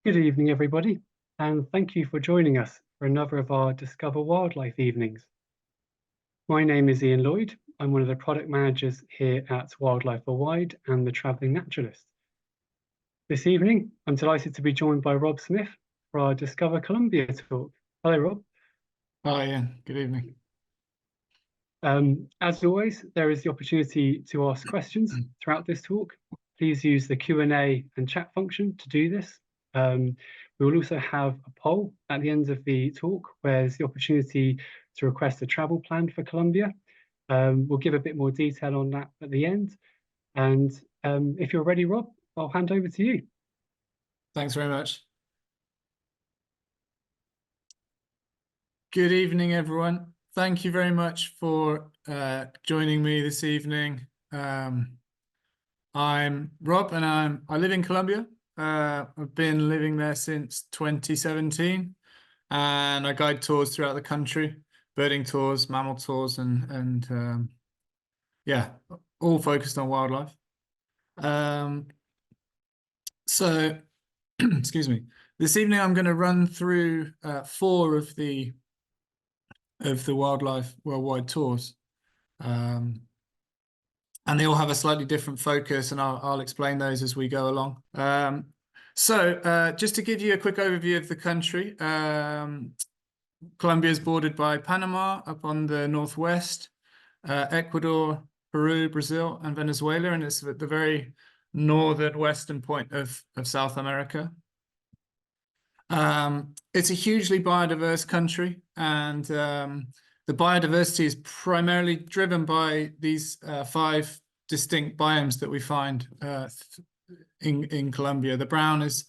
Good evening, everybody, and thank you for joining us for another of our Discover Wildlife evenings. My name is Lloyd. I'm one of the product managers here at Wildlife Worldwide and the Travelling Naturalist. This evening, I'm delighted to be joined by Rob Smith for our Discover Colombia talk. Hello, Rob. Hi, Ian. Good evening. As always, there is the opportunity to ask questions throughout this talk. Please use the Q&A and chat function to do this. We will also have a poll at the end of the talk where there's the opportunity to request a travel plan for Colombia. We'll give a bit more detail on that at the end. And if you're ready, Rob, I'll hand over to you. Thanks very much. Good evening, everyone. Thank you very much for joining me this evening. I'm Rob and I live in Colombia. I've been living there since 2017 and I guide tours throughout the country, birding tours, mammal tours, and yeah, all focused on wildlife. So, excuse me, this evening I'm going to run through 4 of the Wildlife Worldwide tours. And they all have a slightly different focus, and I'll explain those as we go along. Just to give you a quick overview of the country, Colombia is bordered by Panama up on the northwest, Ecuador, Peru, Brazil, and Venezuela, and it's at the very northern western point of South America. It's a hugely biodiverse country, and the biodiversity is primarily driven by these 5 distinct biomes that we find in Colombia. The brown is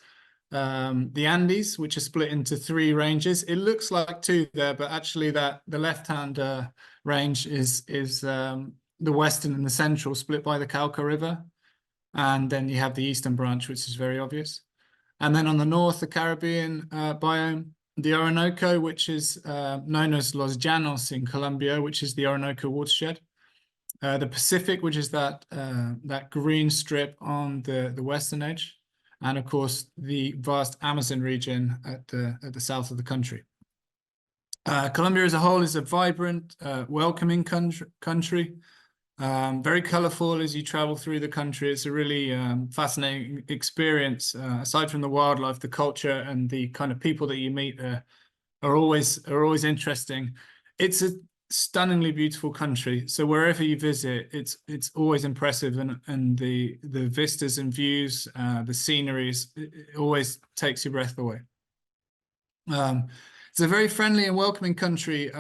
the Andes, which are split into 3 ranges. It looks like 2 there, but actually the left-hand range is the western and the central, split by the Cauca River. And then you have the eastern branch, which is very obvious. And then on the north, the Caribbean biome, the Orinoco, which is known as Los Llanos in Colombia, which is the Orinoco watershed. The Pacific, which is that green strip on the western edge. And of course, the vast Amazon region at the south of the country. Colombia as a whole is a vibrant, welcoming country. Very colorful as you travel through the country. It's a really fascinating experience. Aside from the wildlife, the culture and the kind of people that you meet are always interesting. It's a stunningly beautiful country. So wherever you visit, it's always impressive, and the vistas and views, the sceneries, it always takes your breath away. It's a very friendly and welcoming country.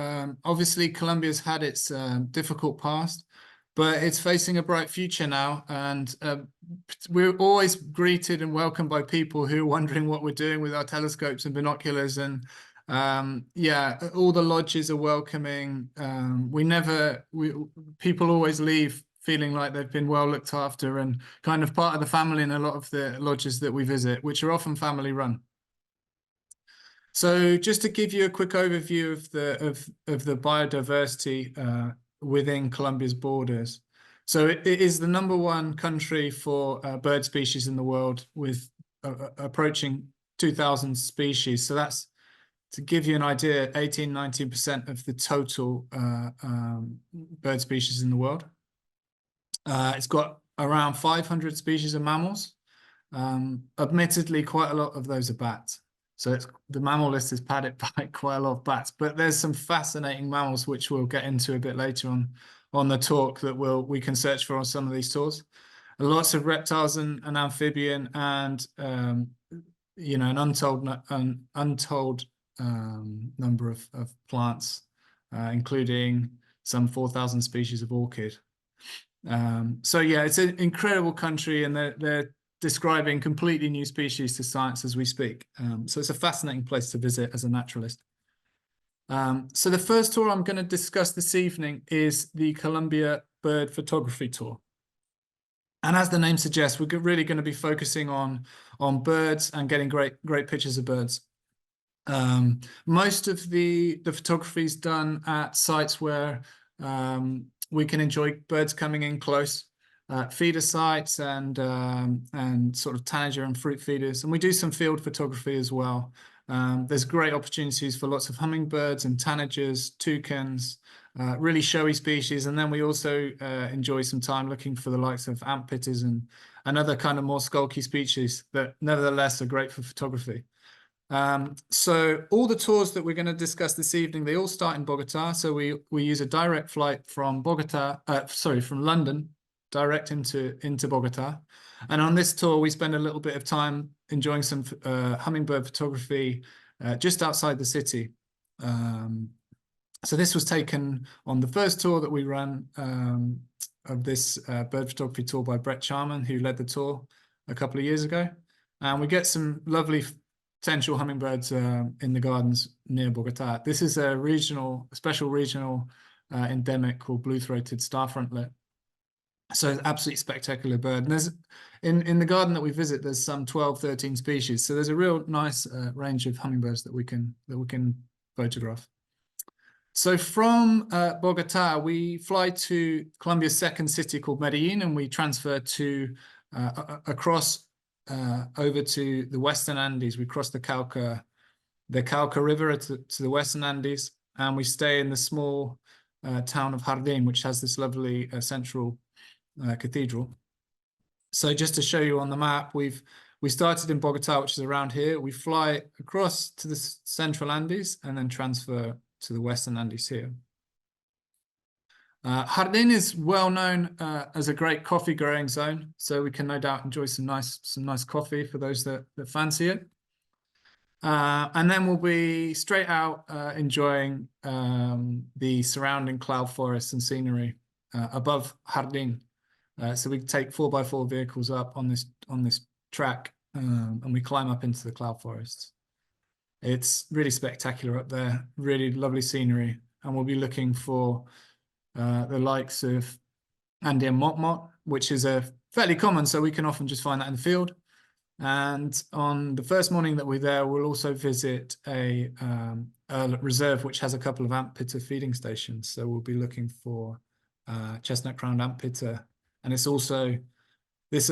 Obviously, Colombia's had its difficult past, but it's facing a bright future now, and we're always greeted and welcomed by people who are wondering what we're doing with our telescopes and binoculars. And yeah, all the lodges are welcoming. People always leave feeling like they've been well looked after and kind of part of the family in a lot of the lodges that we visit, which are often family run. So just to give you a quick overview of the biodiversity within Colombia's borders. So it is the % country for bird species in the world, with approaching 2,000 species. So that's, to give you an idea, 18–19% of the total bird species in the world. It's got around 500 species of mammals. Admittedly, quite a lot of those are bats. So the mammal list is padded by quite a lot of bats, but there's some fascinating mammals which we'll get into a bit later on the talk that we can search for on some of these tours. Lots of reptiles and amphibian, and you know, an untold number of plants, including some 4,000 species of orchid. So yeah, it's an incredible country, and they're describing completely new species to science as we speak. So it's a fascinating place to visit as a naturalist. So the first tour I'm going to discuss this evening is the Colombia Bird Photography Tour. And as the name suggests, we're really going to be focusing on birds and getting great pictures of birds. Most of the photography is done at sites where we can enjoy birds coming in close. feeder sites and sort of tanager and fruit feeders. And we do some field photography as well. There's great opportunities for lots of hummingbirds and tanagers, toucans, really showy species. And then we also enjoy some time looking for the likes of ant pitters and other kind of more skulky species that nevertheless are great for photography. So all the tours that we're going to discuss this evening, they all start in Bogota. So we use a direct flight from from London, direct into Bogota. And on this tour, we spend a little bit of time enjoying some hummingbird photography just outside the city. So this was taken on the first tour that we ran of this bird photography tour by Brett Charman, who led the tour a couple of years ago. And we get some lovely potential hummingbirds in the gardens near Bogota. This is a special regional endemic called blue-throated starfrontlet. So it's absolutely spectacular bird. And there's in the garden that we visit, there's some 12, 13 species. So there's a real nice range of hummingbirds that we can photograph. So from Bogota, we fly to Colombia's second city called Medellin, and we transfer to across over to the Western Andes. We cross the Cauca River to the Western Andes, and we stay in the small town of Jardín, which has this lovely central cathedral. So just to show you on the map, we started in Bogota, which is around here. We fly across to the central Andes and then transfer to the Western Andes here. Jardín is well known as a great coffee growing zone, so we can no doubt enjoy some nice coffee for those that fancy it. And then we'll be straight out enjoying the surrounding cloud forests and scenery above Jardín. So we take 4x4 vehicles up on this track, and we climb up into the cloud forests. It's really spectacular up there, really lovely scenery, and we'll be looking for the likes of Andean motmot, which is a fairly common, so we can often just find that in the field. And on the first morning that we're there, we'll also visit a reserve which has a couple of ant pitter feeding stations. So we'll be looking for chestnut-crowned ant pitter, and it's also this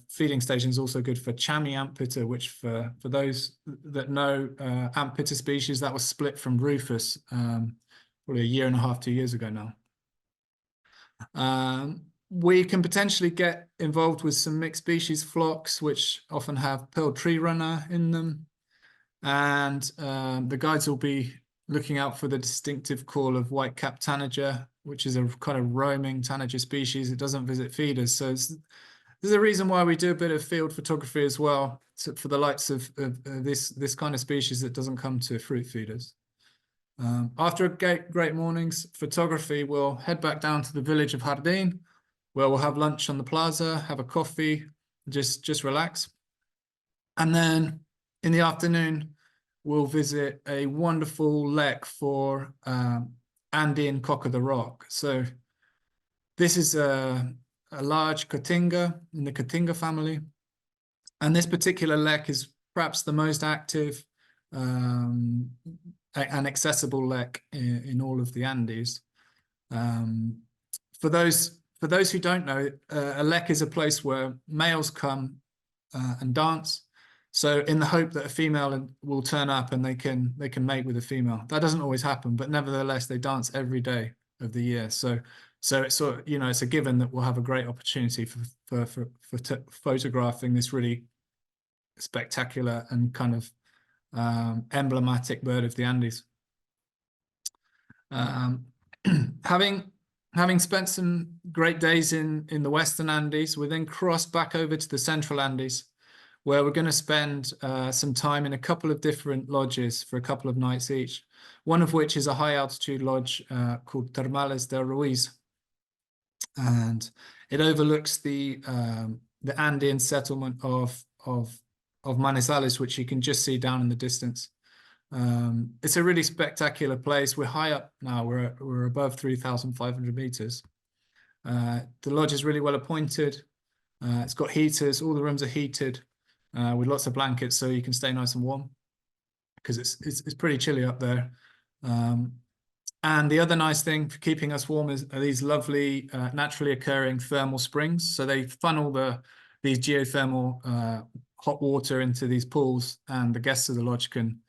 feeding station is also good for chamois ant pitter, which for those that know ant pitter species, that was split from rufous probably 1.5 years, 2 years ago now. We can potentially get involved with some mixed species flocks, which often have pearl tree runner in them. And the guides will be looking out for the distinctive call of white-capped tanager, which is a kind of roaming tanager species. It doesn't visit feeders. So there's a reason why we do a bit of field photography as well, for the likes of this kind of species that doesn't come to fruit feeders. After a great morning's photography, we'll head back down to the village of Jardín, where we'll have lunch on the plaza, have a coffee, just relax. And then in the afternoon, we'll visit a wonderful lek for Andean cock of the rock. So this is a large cotinga in the cotinga family. And this particular lek is perhaps the most active and accessible lek in all of the Andes. For those who don't know, a lek is a place where males come and dance. So in the hope that a female will turn up and they can mate with a female. That doesn't always happen, but nevertheless they dance every day of the year. So it's sort of, it's a given that we'll have a great opportunity for photographing this really spectacular and kind of emblematic bird of the Andes. Having spent some great days in the Western Andes, we then cross back over to the Central Andes, where we're going to spend some time in a couple of different lodges for a couple of nights each. One of which is a high altitude lodge called Termales del Ruiz, and it overlooks the Andean settlement of Manizales, which you can just see down in the distance. It's a really spectacular place. We're high up now. We're above 3,500 meters. The lodge is really well appointed. It's got heaters. All the rooms are heated with lots of blankets, so you can stay nice and warm because it's pretty chilly up there. And the other nice thing for keeping us warm are these lovely naturally occurring thermal springs. So they funnel these geothermal hot water into these pools, and the guests of the lodge can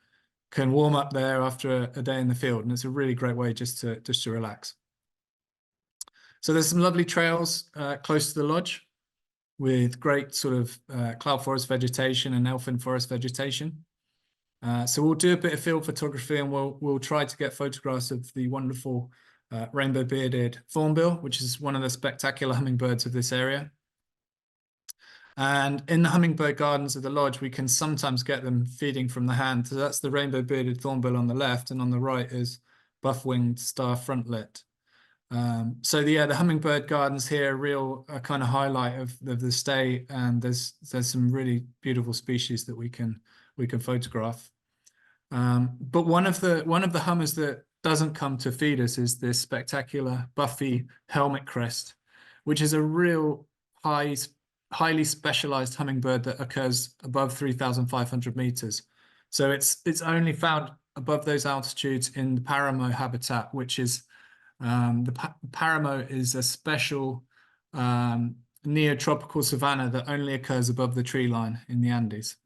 warm up there after a day in the field, and it's a really great way just to relax. So there's some lovely trails close to the lodge with great sort of cloud forest vegetation and elfin forest vegetation. So we'll do a bit of field photography, and we'll try to get photographs of the wonderful rainbow-bearded thornbill, which is one of the spectacular hummingbirds of this area. And in the hummingbird gardens of the lodge, we can sometimes get them feeding from the hand. So that's the rainbow-bearded thornbill on the left, and on the right is buff-winged star frontlet. So yeah, the hummingbird gardens here are real kind of highlight of the stay, and there's some really beautiful species that we can photograph. But one of the hummers that doesn't come to feed us is this spectacular buffy helmet crest, which is a real highly specialized hummingbird that occurs above 3,500 meters. So it's only found above those altitudes in the paramo habitat, which is the paramo is a special neotropical savanna that only occurs above the tree line in the Andes.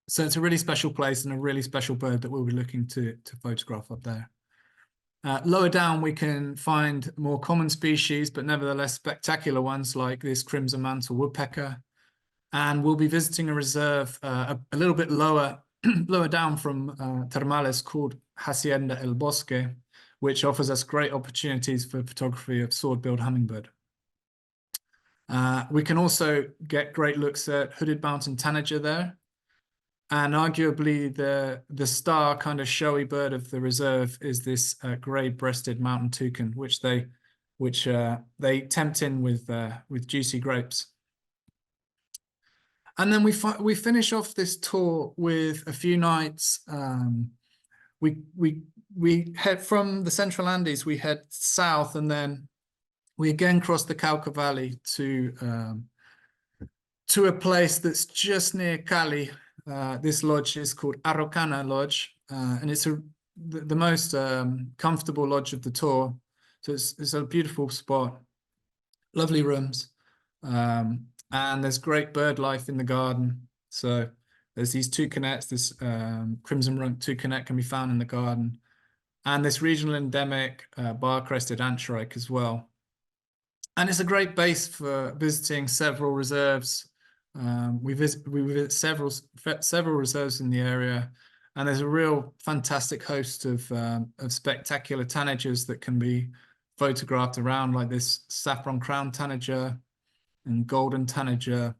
So it's a really special place and a really special bird that we'll be looking to photograph up there. Lower down, we can find more common species, but nevertheless spectacular ones like this crimson mantle woodpecker. And we'll be visiting a reserve a little bit lower down from Termales called Hacienda El Bosque, which offers us great opportunities for photography of sword-billed hummingbird. We can also get great looks at hooded mountain tanager there. And arguably the star kind of showy bird of the reserve is this grey-breasted mountain toucan, which they tempt in with juicy grapes. And then we finish off this tour with a few nights. We head from the Central Andes. We head south, and then we again cross the Cauca Valley to a place that's just near Cali. This lodge is called Araucana Lodge, and it's the most comfortable lodge of the tour. So it's a beautiful spot, lovely rooms, and there's great bird life in the garden. So there's these toucanettes, this crimson rump toucanet can be found in the garden, and this regional endemic bar-crested antshrike as well. And it's a great base for visiting several reserves. We visit several reserves in the area, and there's a real fantastic host of spectacular tanagers that can be photographed around, like this saffron crown tanager and golden tanager,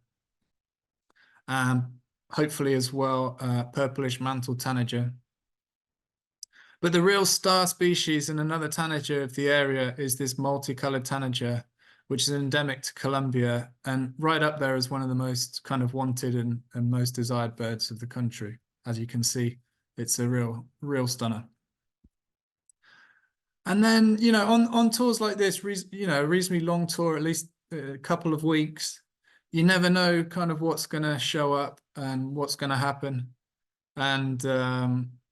and hopefully as well purplish mantle tanager. But the real star species and another tanager of the area is this multicolored tanager, which is endemic to Colombia and right up there as one of the most kind of wanted and most desired birds of the country. As you can see, it's a real stunner. And then, you know, on tours like this, you know, a reasonably long tour, at least a couple of weeks, you never know kind of what's going to show up and what's going to happen. And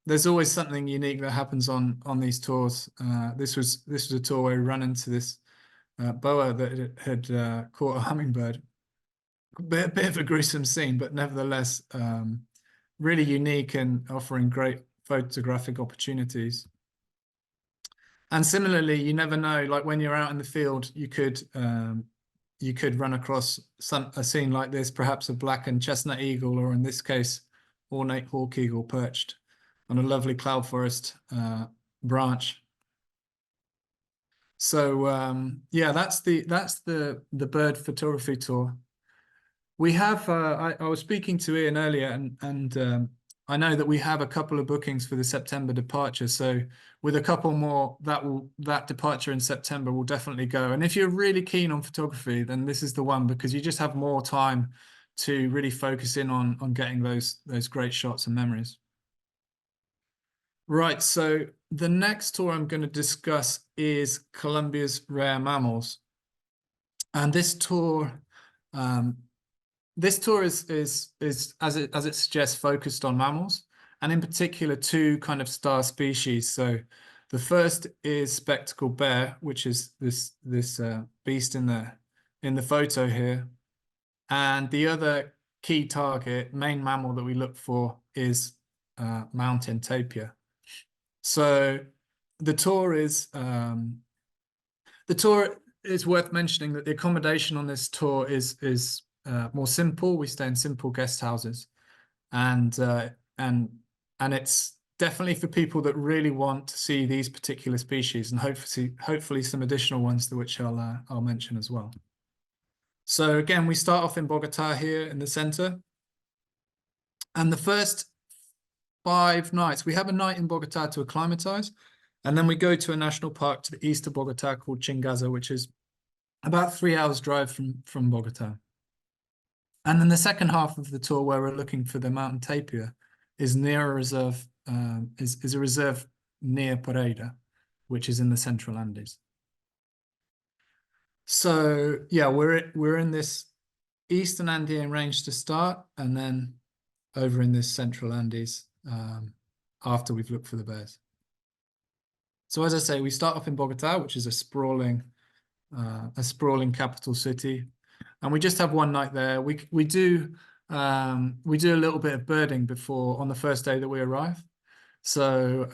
there's always something unique that happens on these tours. This was a tour where we ran into this boa that had caught a hummingbird. A bit of a gruesome scene, but nevertheless really unique and offering great photographic opportunities. And similarly, you never know, like when you're out in the field, you could run across a scene like this, perhaps a black and chestnut eagle, or in this case, ornate hawk eagle perched on a lovely cloud forest branch. So yeah, that's the bird photography tour. We have I was speaking to Ian earlier, and I know that we have a couple of bookings for the September departure. So with a couple more, that departure in September will definitely go. And if you're really keen on photography, then this is the one, because you just have more time to really focus in on getting those great shots and memories. Right, so the next tour I'm going to discuss is Colombia's rare mammals. And this tour is as it suggests, focused on mammals, and in particular two kind of star species. So The first is spectacled bear, which is this beast in the photo here. And the other key target, main mammal that we look for, is mountain tapir. So the tour is worth mentioning that the accommodation on this tour is more simple. We stay in simple guest houses, and it's definitely for people that really want to see these particular species, and hopefully some additional ones, which I'll mention as well. So again, we start off in Bogota here in the center, and the first 5 nights, we have a night in Bogota to acclimatize, and then we go to a national park to the east of Bogota called Chingaza, which is about 3 hours drive from Bogota. And then the second half of the tour, where we're looking for the mountain tapir, is near a reserve, is a reserve near Pereira, which is in the central Andes. So yeah, we're in this eastern Andean range to start, and then over in this central Andes after we've looked for the bears. So as I say, we start off in Bogota, which is a sprawling capital city, and we just have one night there. We do a little bit of birding on the first day that we arrive. So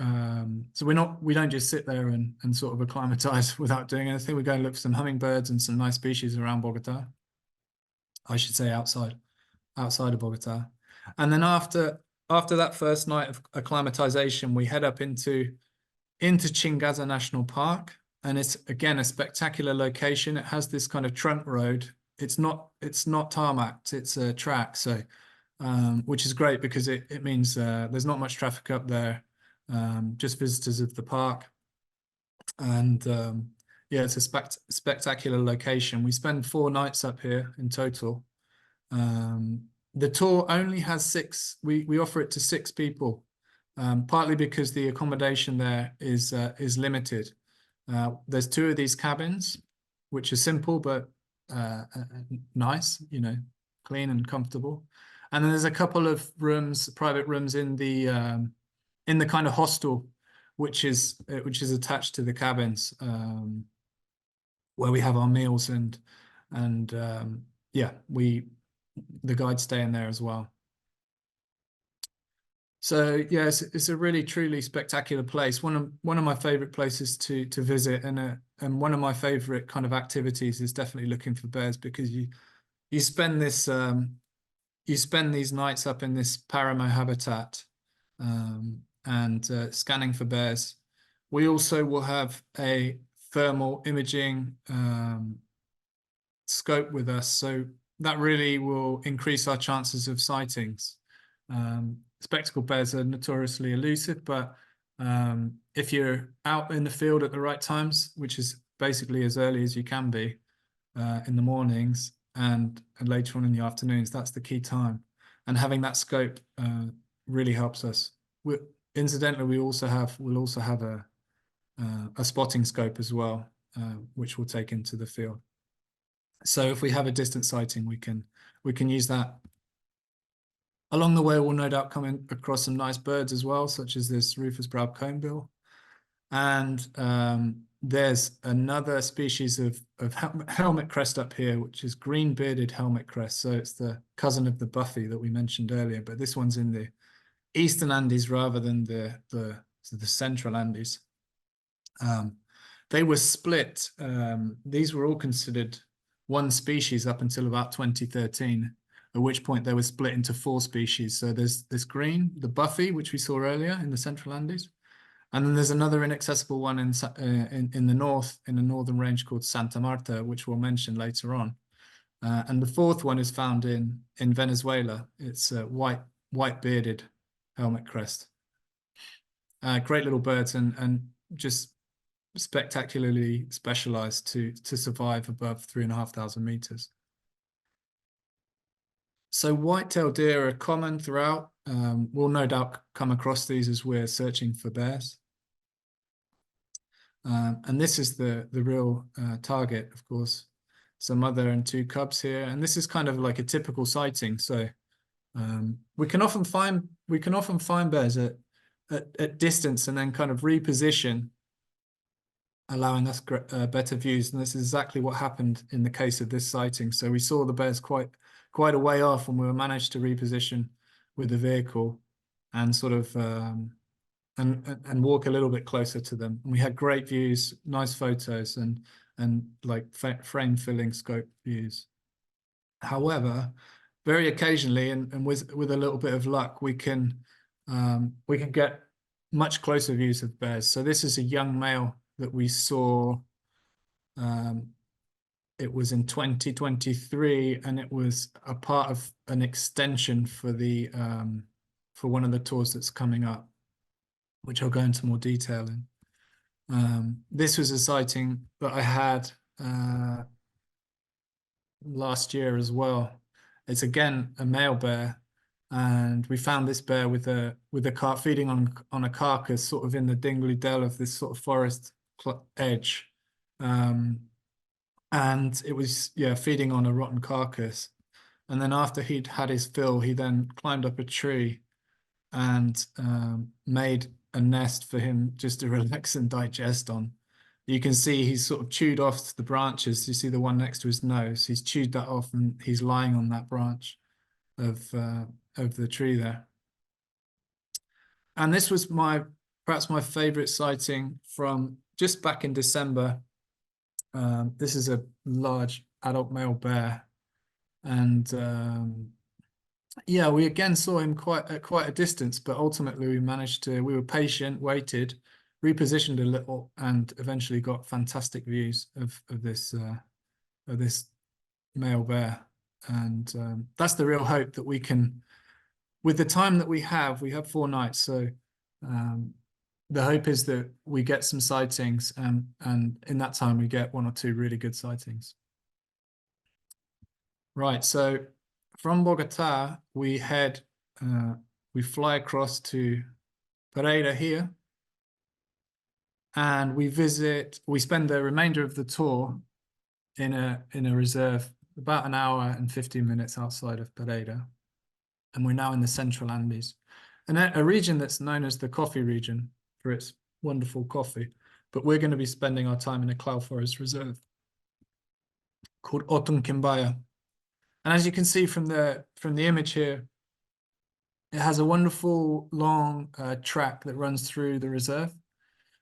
we don't just sit there and sort of acclimatize without doing anything. We go and look for some hummingbirds and some nice species around Bogota. I should say outside of Bogota. And then after that first night of acclimatization, we head up into Chingaza National Park, and it's again a spectacular location. It has this kind of trunk road. It's not tarmacked, it's a track, so which is great because it means there's not much traffic up there, just visitors of the park. And yeah, it's a spectacular location. We spend 4 nights up here in total. The tour only has 6. We offer it to 6 people, partly because the accommodation there is limited. There's 2 of these cabins, which are simple but nice, clean and comfortable. And then there's a couple of rooms, private rooms in the kind of hostel, which is attached to the cabins, where we have our meals and yeah, the guides stay in there as well. So yeah, it's a really truly spectacular place. One of my favorite places to visit, and one of my favorite kind of activities is definitely looking for bears, because you spend these nights up in this Paramo habitat and scanning for bears. We also will have a thermal imaging scope with us, so that really will increase our chances of sightings. Spectacled bears are notoriously elusive, but if you're out in the field at the right times, which is basically as early as you can be in the mornings and later on in the afternoons, that's the key time. And having that scope really helps us. Incidentally, we'll also have a spotting scope as well, which we'll take into the field. So if we have a distant sighting, we can use that. Along the way, we'll no doubt come across some nice birds as well, such as this rufous-browed conebill. And there's another species of helmet crest up here, which is green-bearded helmet crest. So it's the cousin of the buffy that we mentioned earlier, but this one's in the eastern Andes rather than the central Andes. They were split. These were all considered one species up until about 2013. At which point they were split into 4 species. So there's this green, the buffy, which we saw earlier in the central Andes. And then there's another inaccessible one in the north, in the northern range called Santa Marta, which we'll mention later on. And the 4th one is found in Venezuela. It's a white bearded helmet crest. Great little birds and just spectacularly specialized to survive above 3,500 meters. So white-tailed deer are common throughout. We'll no doubt come across these as we're searching for bears. And this is the real target, of course. It's a mother and 2 cubs here, and this is kind of like a typical sighting. So we can often find bears at distance and then kind of reposition allowing us better views. And this is exactly what happened in the case of this sighting. So we saw the bears quite a way off, and we managed to reposition with the vehicle and sort of and walk a little bit closer to them. And we had great views, nice photos, and like frame filling scope views. However, very occasionally, and with a little bit of luck, we can get much closer views of bears. So this is a young male that we saw. It was in 2023, and it was a part of an extension for the for one of the tours that's coming up, which I'll go into more detail in. This was a sighting that I had last year as well. It's again a male bear, and we found this bear with a feeding on a carcass, sort of in the dingly dell of this sort of forest edge, and it was feeding on a rotten carcass. And then after he'd had his fill, he then climbed up a tree and made a nest for him just to relax and digest on. You can see he's sort of chewed off the branches. You see the one next to his nose. He's chewed that off, and he's lying on that branch of the tree there. And this was perhaps my favorite sighting from just back in December. This is a large adult male bear, and we again saw him at quite a distance, but ultimately we were patient, waited, repositioned a little, and eventually got fantastic views of this male bear. And that's the real hope, that we can, with the time that we have 4 nights, so the hope is that we get some sightings, and in that time we get 1 or 2 really good sightings. Right, so from Bogota, we fly across to Pereira here, and we spend the remainder of the tour in a reserve about 1 hour and 15 minutes outside of Pereira. And we're now in the Central Andes, and a region that's known as the coffee region for its wonderful coffee. But we're going to be spending our time in a cloud forest reserve called Otunquimbaya. And as you can see from the image here, it has a wonderful long track that runs through the reserve,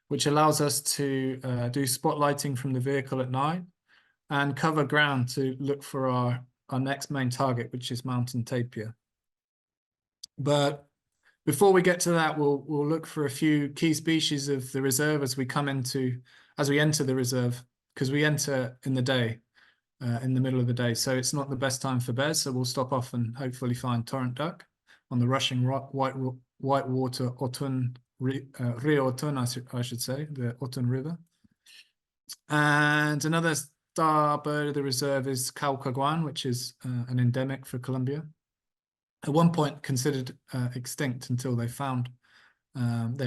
which allows us to do spotlighting from the vehicle at night and cover ground to look for our next main target, which is Mountain Tapir. But before we get to that, we'll look for a few key species of the reserve as we enter the reserve, because we enter in the day, in the middle of the day. So it's not the best time for bears. So we'll stop off and hopefully find torrent duck on the rushing whitewater Rio Otun, I should say, the Otun River. And another star bird of the reserve is Caucaguan, which is an endemic for Colombia. At one point considered extinct until they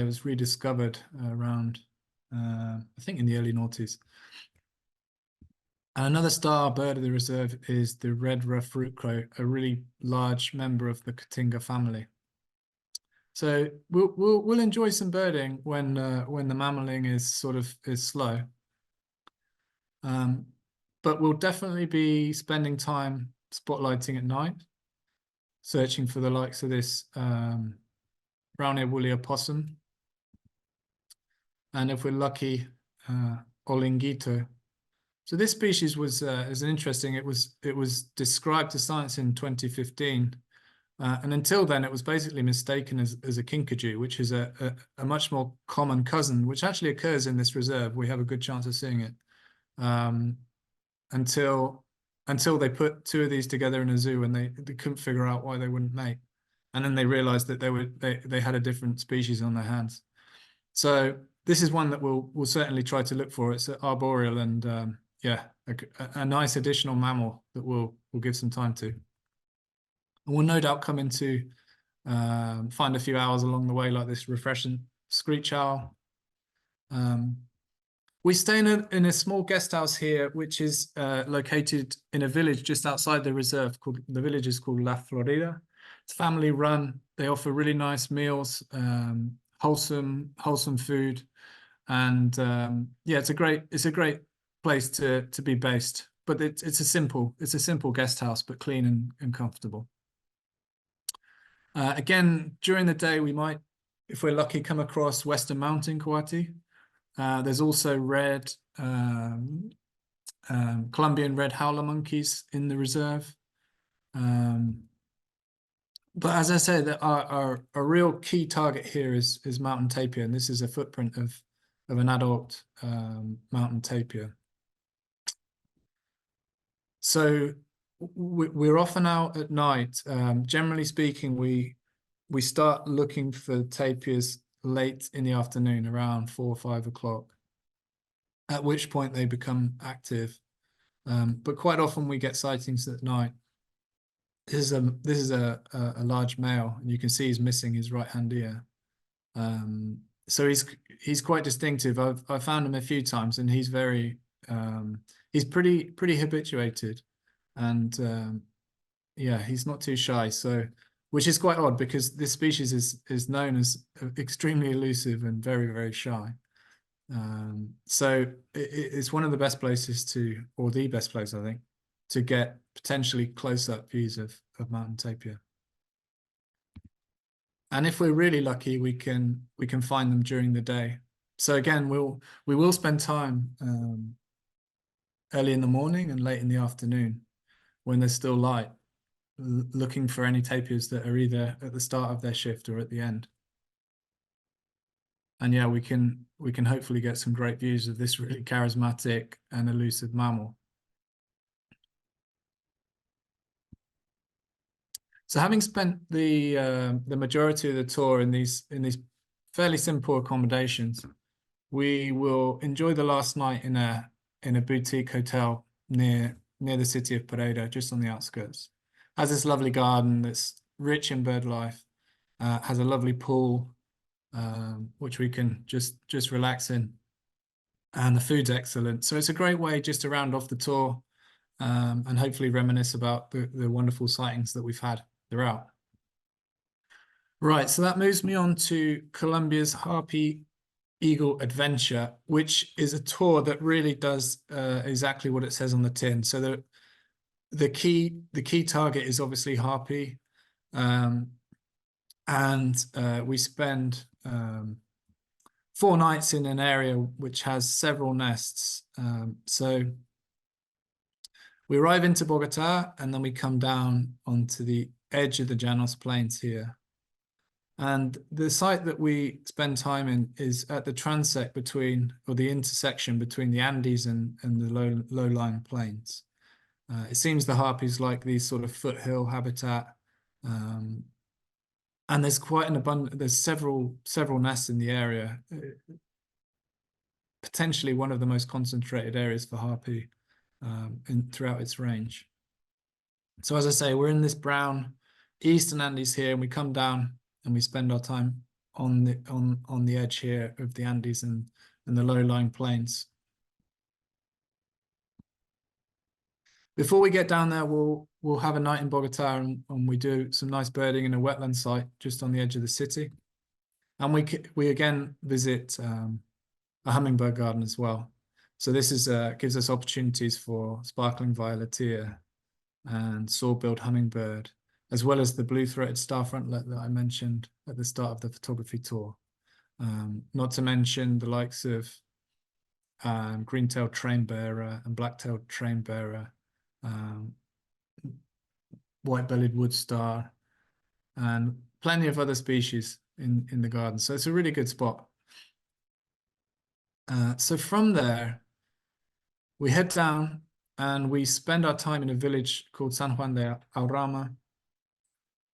was rediscovered around, I think in the early noughties. And another star bird of the reserve is the red ruff root crow, a really large member of the Cotinga family. So we'll enjoy some birding when the mammaling is slow. But we'll definitely be spending time spotlighting at night, searching for the likes of this brown-eared woolly opossum, and if we're lucky, Olinguito. So this species is an interesting. It was described to science in 2015, and until then it was basically mistaken as a kinkajou, which is a much more common cousin, which actually occurs in this reserve. We have a good chance of seeing it until they put 2 of these together in a zoo, and they couldn't figure out why they wouldn't mate, and then they realized that they had a different species on their hands. So this is one that we'll certainly try to look for. It's arboreal, and a nice additional mammal that we'll give some time to. And we'll no doubt come into find a few hours along the way, like this refreshing screech owl. We stay in a small guest house here, which is located in a village just outside the reserve. The village is called La Florida. It's family run. They offer really nice meals, wholesome food, And yeah, it's a great place to be based. But it's a simple guest house, but clean and comfortable. Again, during the day, we might, if we're lucky, come across Western mountain coati. There's also Colombian red howler monkeys in the reserve. But as I say, that our real key target here is mountain tapir, and this is a footprint of an adult mountain tapir. So we're often out at night. Generally speaking, we start looking for tapirs late in the afternoon, around 4 or 5 o'clock, at which point they become active. But quite often we get sightings at night. This is a large male, and you can see he's missing his right hand ear. So he's quite distinctive. I've found him a few times, and he's very he's pretty habituated, and yeah, he's not too shy. So, which is quite odd because this species is known as extremely elusive and very shy. So it's one of the best places to, or the best place, I think, to get potentially close-up views of mountain tapir. And if we're really lucky, we can find them during the day. So again, we will spend time early in the morning and late in the afternoon when there's still light, looking for any tapirs that are either at the start of their shift or at the end. And yeah, we can hopefully get some great views of this really charismatic and elusive mammal. So having spent the majority of the tour in these fairly simple accommodations, we will enjoy the last night in a boutique hotel near the city of Pereira, just on the outskirts. Has this lovely garden that's rich in bird life, has a lovely pool, which we can just relax in, and the food's excellent. So it's a great way just to round off the tour, and hopefully reminisce about the wonderful sightings that we've had throughout. Right, so that moves me on to Colombia's Harpy Eagle Adventure, which is a tour that really does exactly what it says on the tin. So the key target is obviously harpy, and we spend 4 nights in an area which has several nests. So we arrive into Bogota, and then we come down onto the edge of the Llanos Plains here. And the site that we spend time in is at the transect between, or the intersection between the Andes and the low-lying plains. It seems the harpies like these sort of foothill habitat, and there's quite an abundant. There's several nests in the area. Potentially one of the most concentrated areas for harpy throughout its range. So as I say, we're in this brown eastern Andes here, and we come down and we spend our time on the edge here of the Andes and the low-lying plains. Before we get down there, we'll have a night in Bogota, and we do some nice birding in a wetland site just on the edge of the city. And we again visit a hummingbird garden as well. So this is gives us opportunities for sparkling violetea and sword-billed hummingbird, as well as the blue-throated star-frontlet that I mentioned at the start of the photography tour. Not to mention the likes of green-tailed train-bearer and black-tailed train-bearer, white-bellied wood star, and plenty of other species in the garden. So it's a really good spot. So from there, we head down and we spend our time in a village called San Juan de Aurama,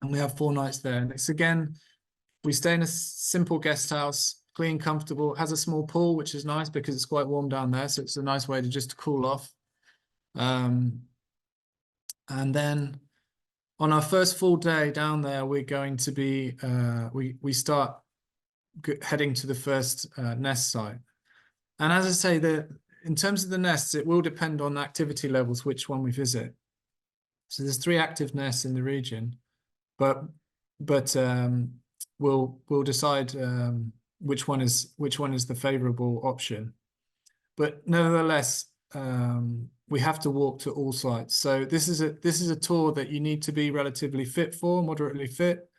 and we have 4 nights there. And it's again, we stay in a simple guest house, clean, comfortable, has a small pool, which is nice because it's quite warm down there. So it's a nice way to just cool off. And then on our first full day down there, we're going to be, we start heading to the first nest site. And as I say, in terms of the nests, it will depend on activity levels, which one we visit. So there's 3 active nests in the region, but we'll decide which one is the favorable option. But nevertheless, we have to walk to all sites. So this is a tour that you need to be relatively fit for, moderately fit.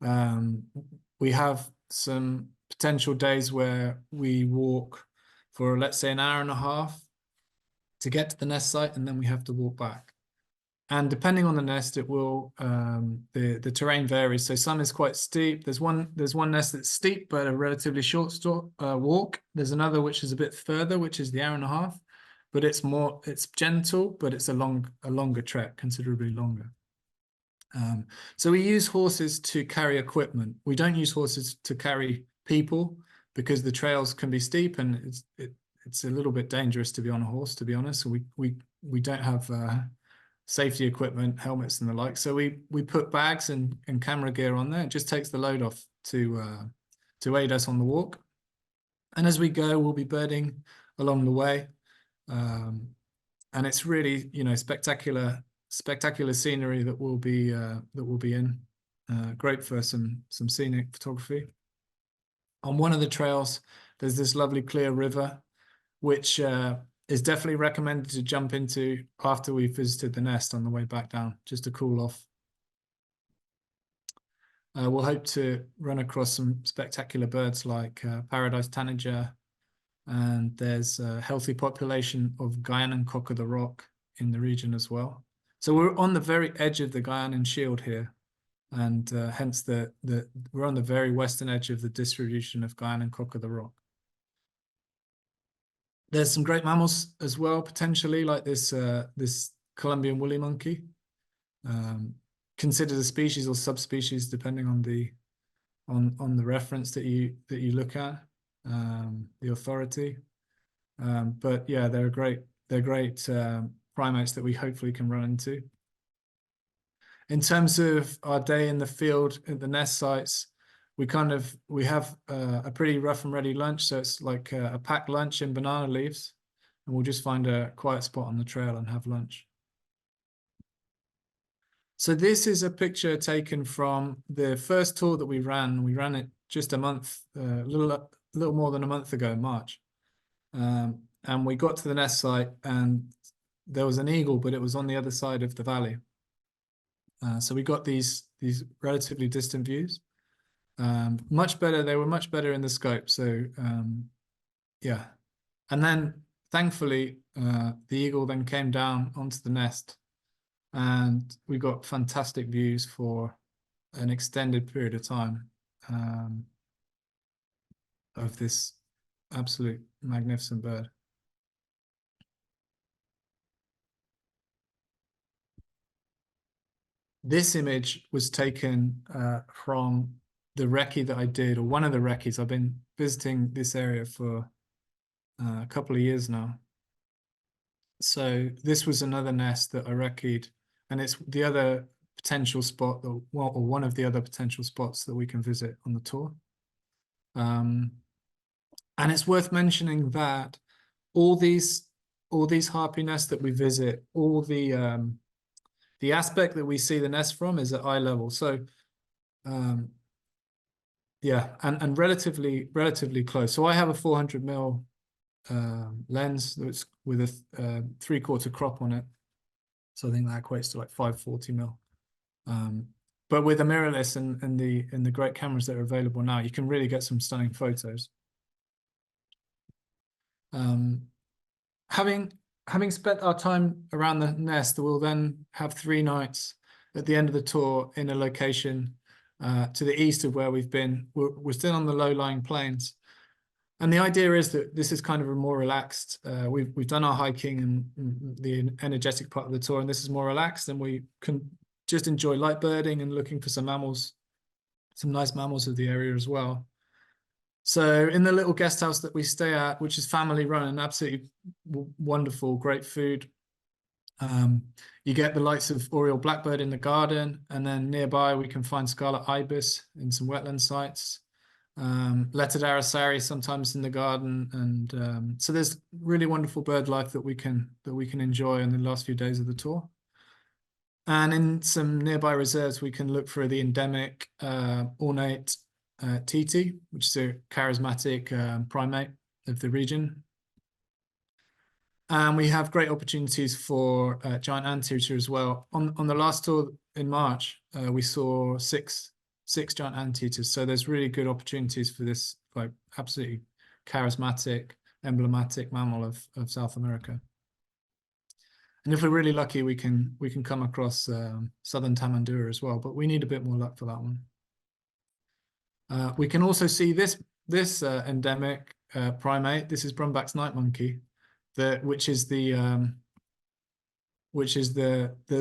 We have some potential days where we walk for, let's say, an hour and a half to get to the nest site, and then we have to walk back. And depending on the nest, it will the terrain varies. So some is quite steep. There's one nest that's steep but a relatively short walk. There's another which is a bit further, which is the hour and a half, but it's gentle, but it's a longer trek, considerably longer. So we use horses to carry equipment. We don't use horses to carry people because the trails can be steep and it's a little bit dangerous to be on a horse, to be honest. So we don't have safety equipment, helmets and the like. So we put bags and camera gear on there. It just takes the load off to aid us on the walk. And as we go, we'll be birding along the way. And it's really, spectacular scenery that we'll be in. Great for some scenic photography. On one of the trails, there's this lovely clear river, which is definitely recommended to jump into after we've visited the nest on the way back down, just to cool off. We'll hope to run across some spectacular birds like paradise tanager, and there's a healthy population of Guyanan cock of the rock in the region as well. So we're on the very edge of the Guyanan shield here, and hence we're on the very western edge of the distribution of Guyanan cock of the rock. There's some great mammals as well, potentially, like this Colombian woolly monkey, considered a species or subspecies depending on the reference that you look at, the authority. But yeah, they're great primates that we hopefully can run into. In terms of our day in the field at the nest sites, we have a pretty rough and ready lunch. So it's like a packed lunch in banana leaves, and we'll just find a quiet spot on the trail and have lunch. So this is a picture taken from the first tour that we ran. We ran it just a month, a little more than a month ago in March. And we got to the nest site and there was an eagle, but it was on the other side of the valley. So we got these relatively distant views. Much better. They were much better in the scope. So yeah. And then thankfully, the eagle then came down onto the nest and we got fantastic views for an extended period of time of this absolute magnificent bird. This image was taken from the recce that I did, or one of the recces. I've been visiting this area for a couple of years now. So this was another nest that I recce'd, and it's the other potential spot, or one of the other potential spots that we can visit on the tour. And it's worth mentioning that all these harpy nests that we visit, all the aspect that we see the nest from is at eye level. So yeah, and relatively close. So I have a 400mm lens that's with a 3/4 crop on it. So I think that equates to like 540mm. But with a mirrorless and the great cameras that are available now, you can really get some stunning photos. Having spent our time around the nest, we'll then have 3 nights at the end of the tour in a location to the east of where we've been. We're still on the low-lying plains. And the idea is that this is kind of a more relaxed, we've done our hiking and the energetic part of the tour, and this is more relaxed, and we can just enjoy light birding and looking for some mammals, some nice mammals of the area as well. So in the little guest house that we stay at, which is family run and absolutely wonderful, great food, you get the likes of Oriole blackbird in the garden, and then nearby we can find scarlet ibis in some wetland sites, lettered aracari sometimes in the garden, and so there's really wonderful bird life that we can enjoy in the last few days of the tour. And in some nearby reserves, we can look for the endemic, ornate titi, which is a charismatic primate of the region. And we have great opportunities for giant anteater as well. On the last tour in March, we saw six giant anteaters. So there's really good opportunities for this like absolutely charismatic, emblematic mammal of South America. And if we're really lucky, we can come across southern Tamandua as well, but we need a bit more luck for that one. We can also see this endemic primate. This is Brumback's night monkey, which is the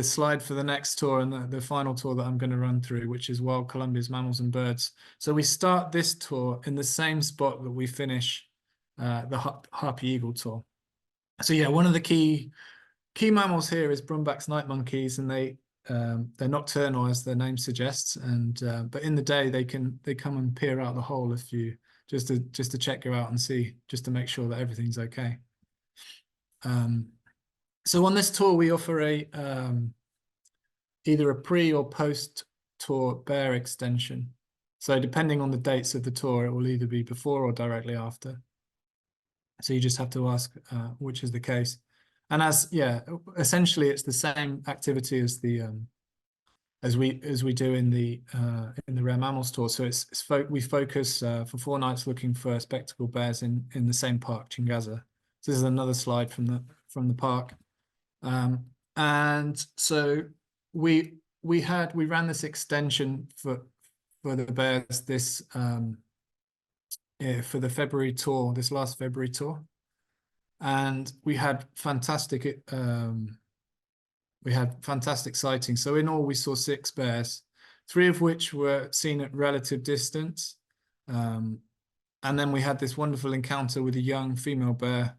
slide for the next tour and the final tour that I'm going to run through, which is Wild Colombia's Mammals and Birds. So we start this tour in the same spot that we finish the Harpy Eagle tour. So yeah, one of the key mammals here is Brumback's night monkeys, and they're nocturnal, as their name suggests, and but in the day they come and peer out the hole if you just to check you out and see, just to make sure that everything's okay. So on this tour we offer either a pre or post tour bear extension. So depending on the dates of the tour, it will either be before or directly after. So you just have to ask which is the case. And essentially it's the same activity as the as we do in the rare mammals tour. So we focus for 4 nights looking for spectacled bears in the same park, Chingaza. So this is another slide from the park, and so we ran this extension for the bears for the February tour, this last February tour. And we had fantastic sightings. So in all, we saw 6 bears, 3 of which were seen at relative distance. And then we had this wonderful encounter with a young female bear.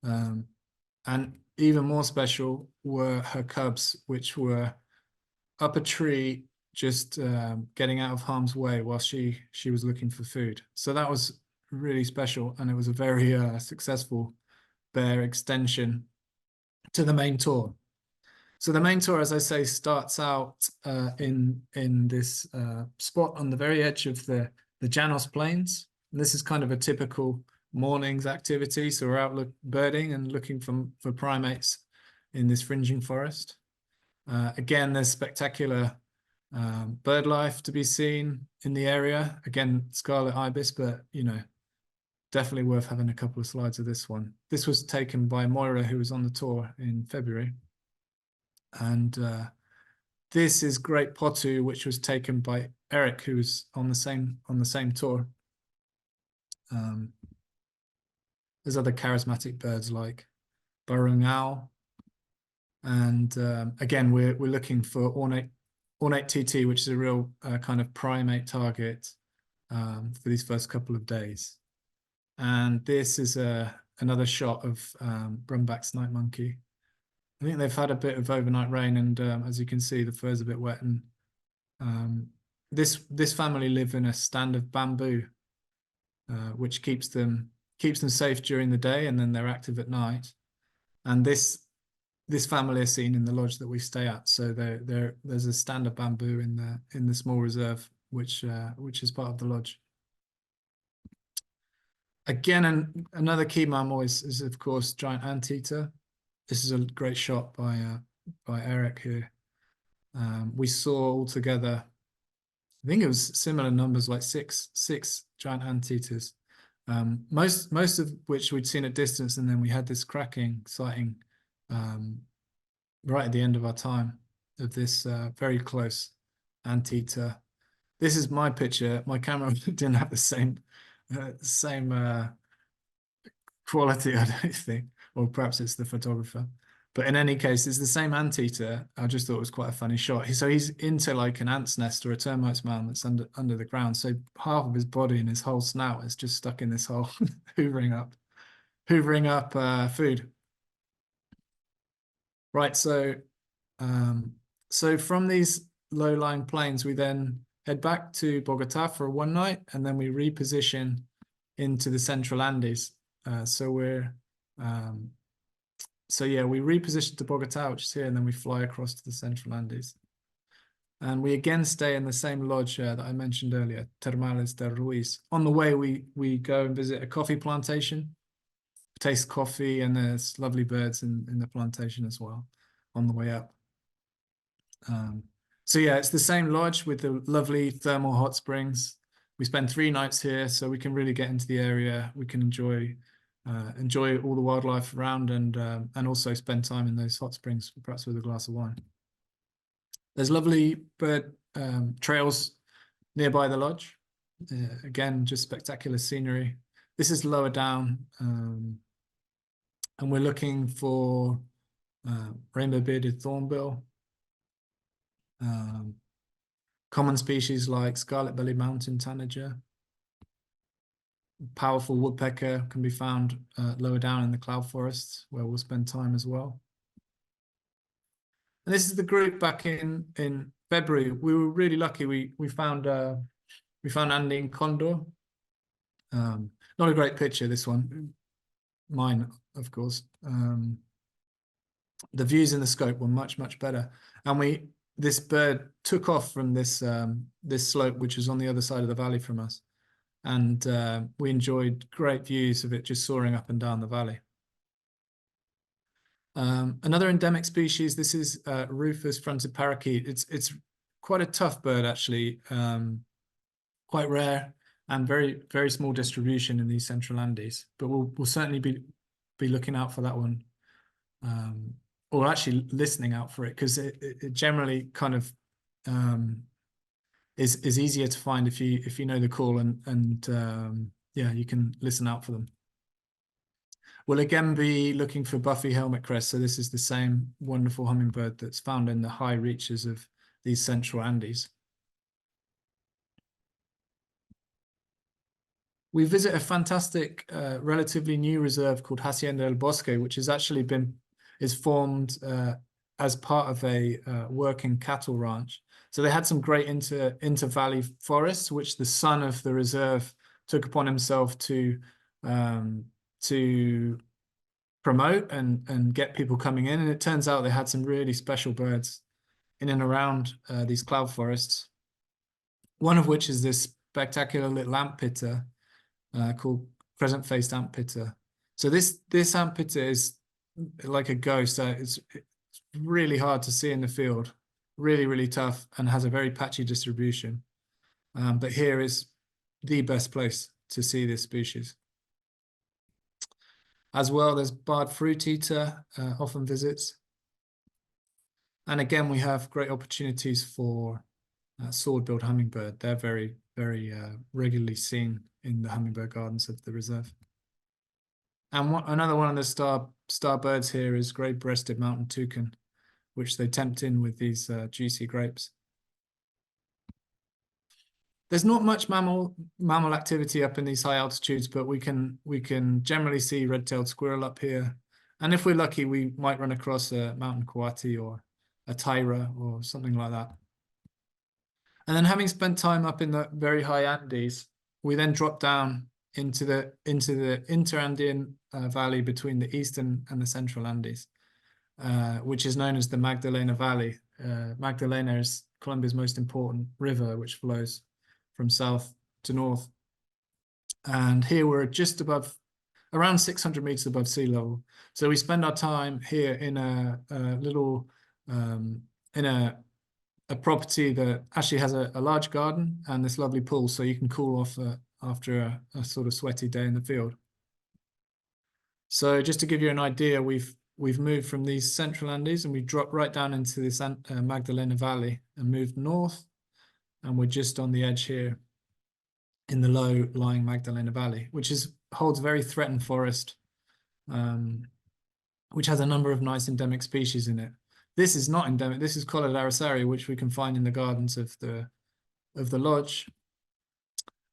And even more special were her cubs, which were up a tree, just getting out of harm's way while she was looking for food. So that was really special, and it was a very successful bear extension to the main tour. So the main tour, as I say, starts out in this spot on the very edge of the Janos Plains. And this is kind of a typical morning's activity. So we're out birding and looking for primates in this fringing forest. Again, there's spectacular bird life to be seen in the area. Again, scarlet ibis, but definitely worth having a couple of slides of this one. This was taken by Moira, who was on the tour in February. And this is Great Potu, which was taken by Eric, who was on the same tour. There's other charismatic birds like burrowing owl, and again we're looking for ornate TT, which is a real kind of primate target for these first couple of days. And this is another shot of Brumback's night monkey. I think they've had a bit of overnight rain, and as you can see, the fur's a bit wet. And this family live in a stand of bamboo, which keeps them safe during the day, and then they're active at night. And this family are seen in the lodge that we stay at. So there's a stand of bamboo in the small reserve, which is part of the lodge. Again, another key mammal is of course giant anteater. This is a great shot by Eric here. We saw altogether, I think it was similar numbers, like six giant anteaters. Most of which we'd seen at distance, and then we had this cracking sighting right at the end of our time of this very close anteater. This is my picture. My camera didn't have the same quality, I don't think, or perhaps it's the photographer. But in any case, it's the same anteater. I just thought it was quite a funny shot. So he's into like an ant's nest or a termite's mound that's under the ground. So half of his body and his whole snout is just stuck in this hole, hoovering up food. Right. So from these low-lying plains, we then head back to Bogota for 1 night, and then we reposition into the Central Andes. So yeah, we reposition to Bogota, which is here, and then we fly across to the Central Andes. And we again stay in the same lodge that I mentioned earlier, Termales de Ruiz. On the way, we go and visit a coffee plantation, taste coffee, and there's lovely birds in the plantation as well on the way up. So yeah, it's the same lodge with the lovely thermal hot springs. We spend 3 nights here, so we can really get into the area. We can enjoy all the wildlife around, and also spend time in those hot springs, perhaps with a glass of wine. There's lovely bird trails nearby the lodge. Again, just spectacular scenery. This is lower down, and we're looking for rainbow-bearded thornbill, common species like scarlet-bellied mountain tanager. Powerful woodpecker can be found lower down in the cloud forests, where we'll spend time as well. And this is the group back in February. We were really lucky. We found Andean condor. Not a great picture, this one. Mine, of course. The views in the scope were much better, and this bird took off from this slope, which is on the other side of the valley from us, and we enjoyed great views of it just soaring up and down the valley. Another endemic species, this is Rufous fronted parakeet. It's quite a tough bird, actually, quite rare and very small distribution in these central Andes, but we'll certainly be looking out for that one, or actually listening out for it, because it generally kind of is easier to find if you know the call, and yeah, you can listen out for them. We'll again be looking for Buffy helmet crest. So this is the same wonderful hummingbird that's found in the high reaches of these central Andes. We visit a fantastic, relatively new reserve called Hacienda del Bosque, which has actually is formed as part of a working cattle ranch. So they had some great inter-valley forests, which the son of the reserve took upon himself to promote and get people coming in. And it turns out they had some really special birds in and around these cloud forests. One of which is this spectacular little ant pitter called crescent-faced ant pitter. So this ant pitter is like a ghost. It's really hard to see in the field, really tough, and has a very patchy distribution. But here is the best place to see this species. As well, there's barred fruit eater, often visits. And again, we have great opportunities for sword-billed hummingbird. They're very regularly seen in the hummingbird gardens of the reserve. And another one of the star birds here is great-breasted mountain toucan, which they tempt in with these juicy grapes. There's not much mammal activity up in these high altitudes, but we can generally see red-tailed squirrel up here. And if we're lucky, we might run across a mountain coati or a tyra or something like that. And then, having spent time up in the very high Andes, we then drop down into the inter-Andean valley between the eastern and the central Andes, which is known as the Magdalena Valley. Magdalena is Colombia's most important river, which flows from south to north. And here we're just around 600 meters above sea level. So we spend our time here in a little, in a property that actually has a large garden and this lovely pool, so you can cool off after a sort of sweaty day in the field. So just to give you an idea, we've moved from these central Andes and we dropped right down into this Magdalena Valley and moved north, and we're just on the edge here in the low-lying Magdalena Valley, which holds very threatened forest, which has a number of nice endemic species in it. This is not endemic. This is Colla d'Arasaria, which we can find in the gardens of the lodge.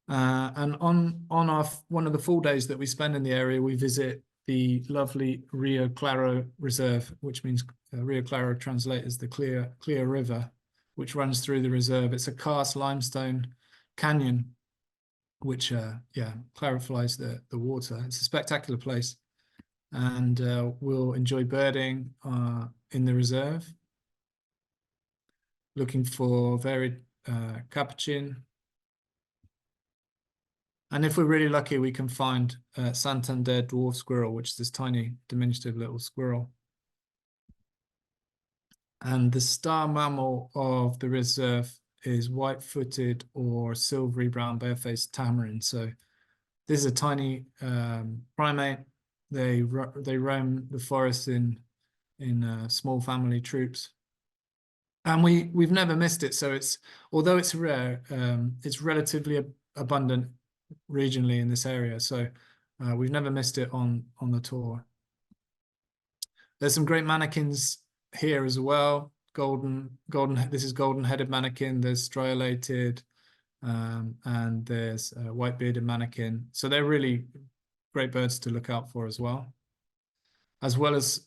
And on one of the full days that we spend in the area, we visit the lovely Rio Claro Reserve, which means Rio Claro translates as the clear river, which runs through the reserve. It's a karst limestone canyon, which clarifies the water. It's a spectacular place, and we'll enjoy birding in the reserve. looking for varied capuchin. And if we're really lucky, we can find Santander dwarf squirrel, which is this tiny diminutive little squirrel. And the star mammal of the reserve is white-footed or silvery brown bare-faced tamarin. So this is a tiny primate. They roam the forest in small family troops, and we've never missed it. So although it's rare, it's relatively abundant regionally in this area. So we've never missed it on the tour. There's some great mannequins here as well. This is golden-headed mannequin. There's striolated, and there's a white-bearded mannequin. So they're really great birds to look out for as well as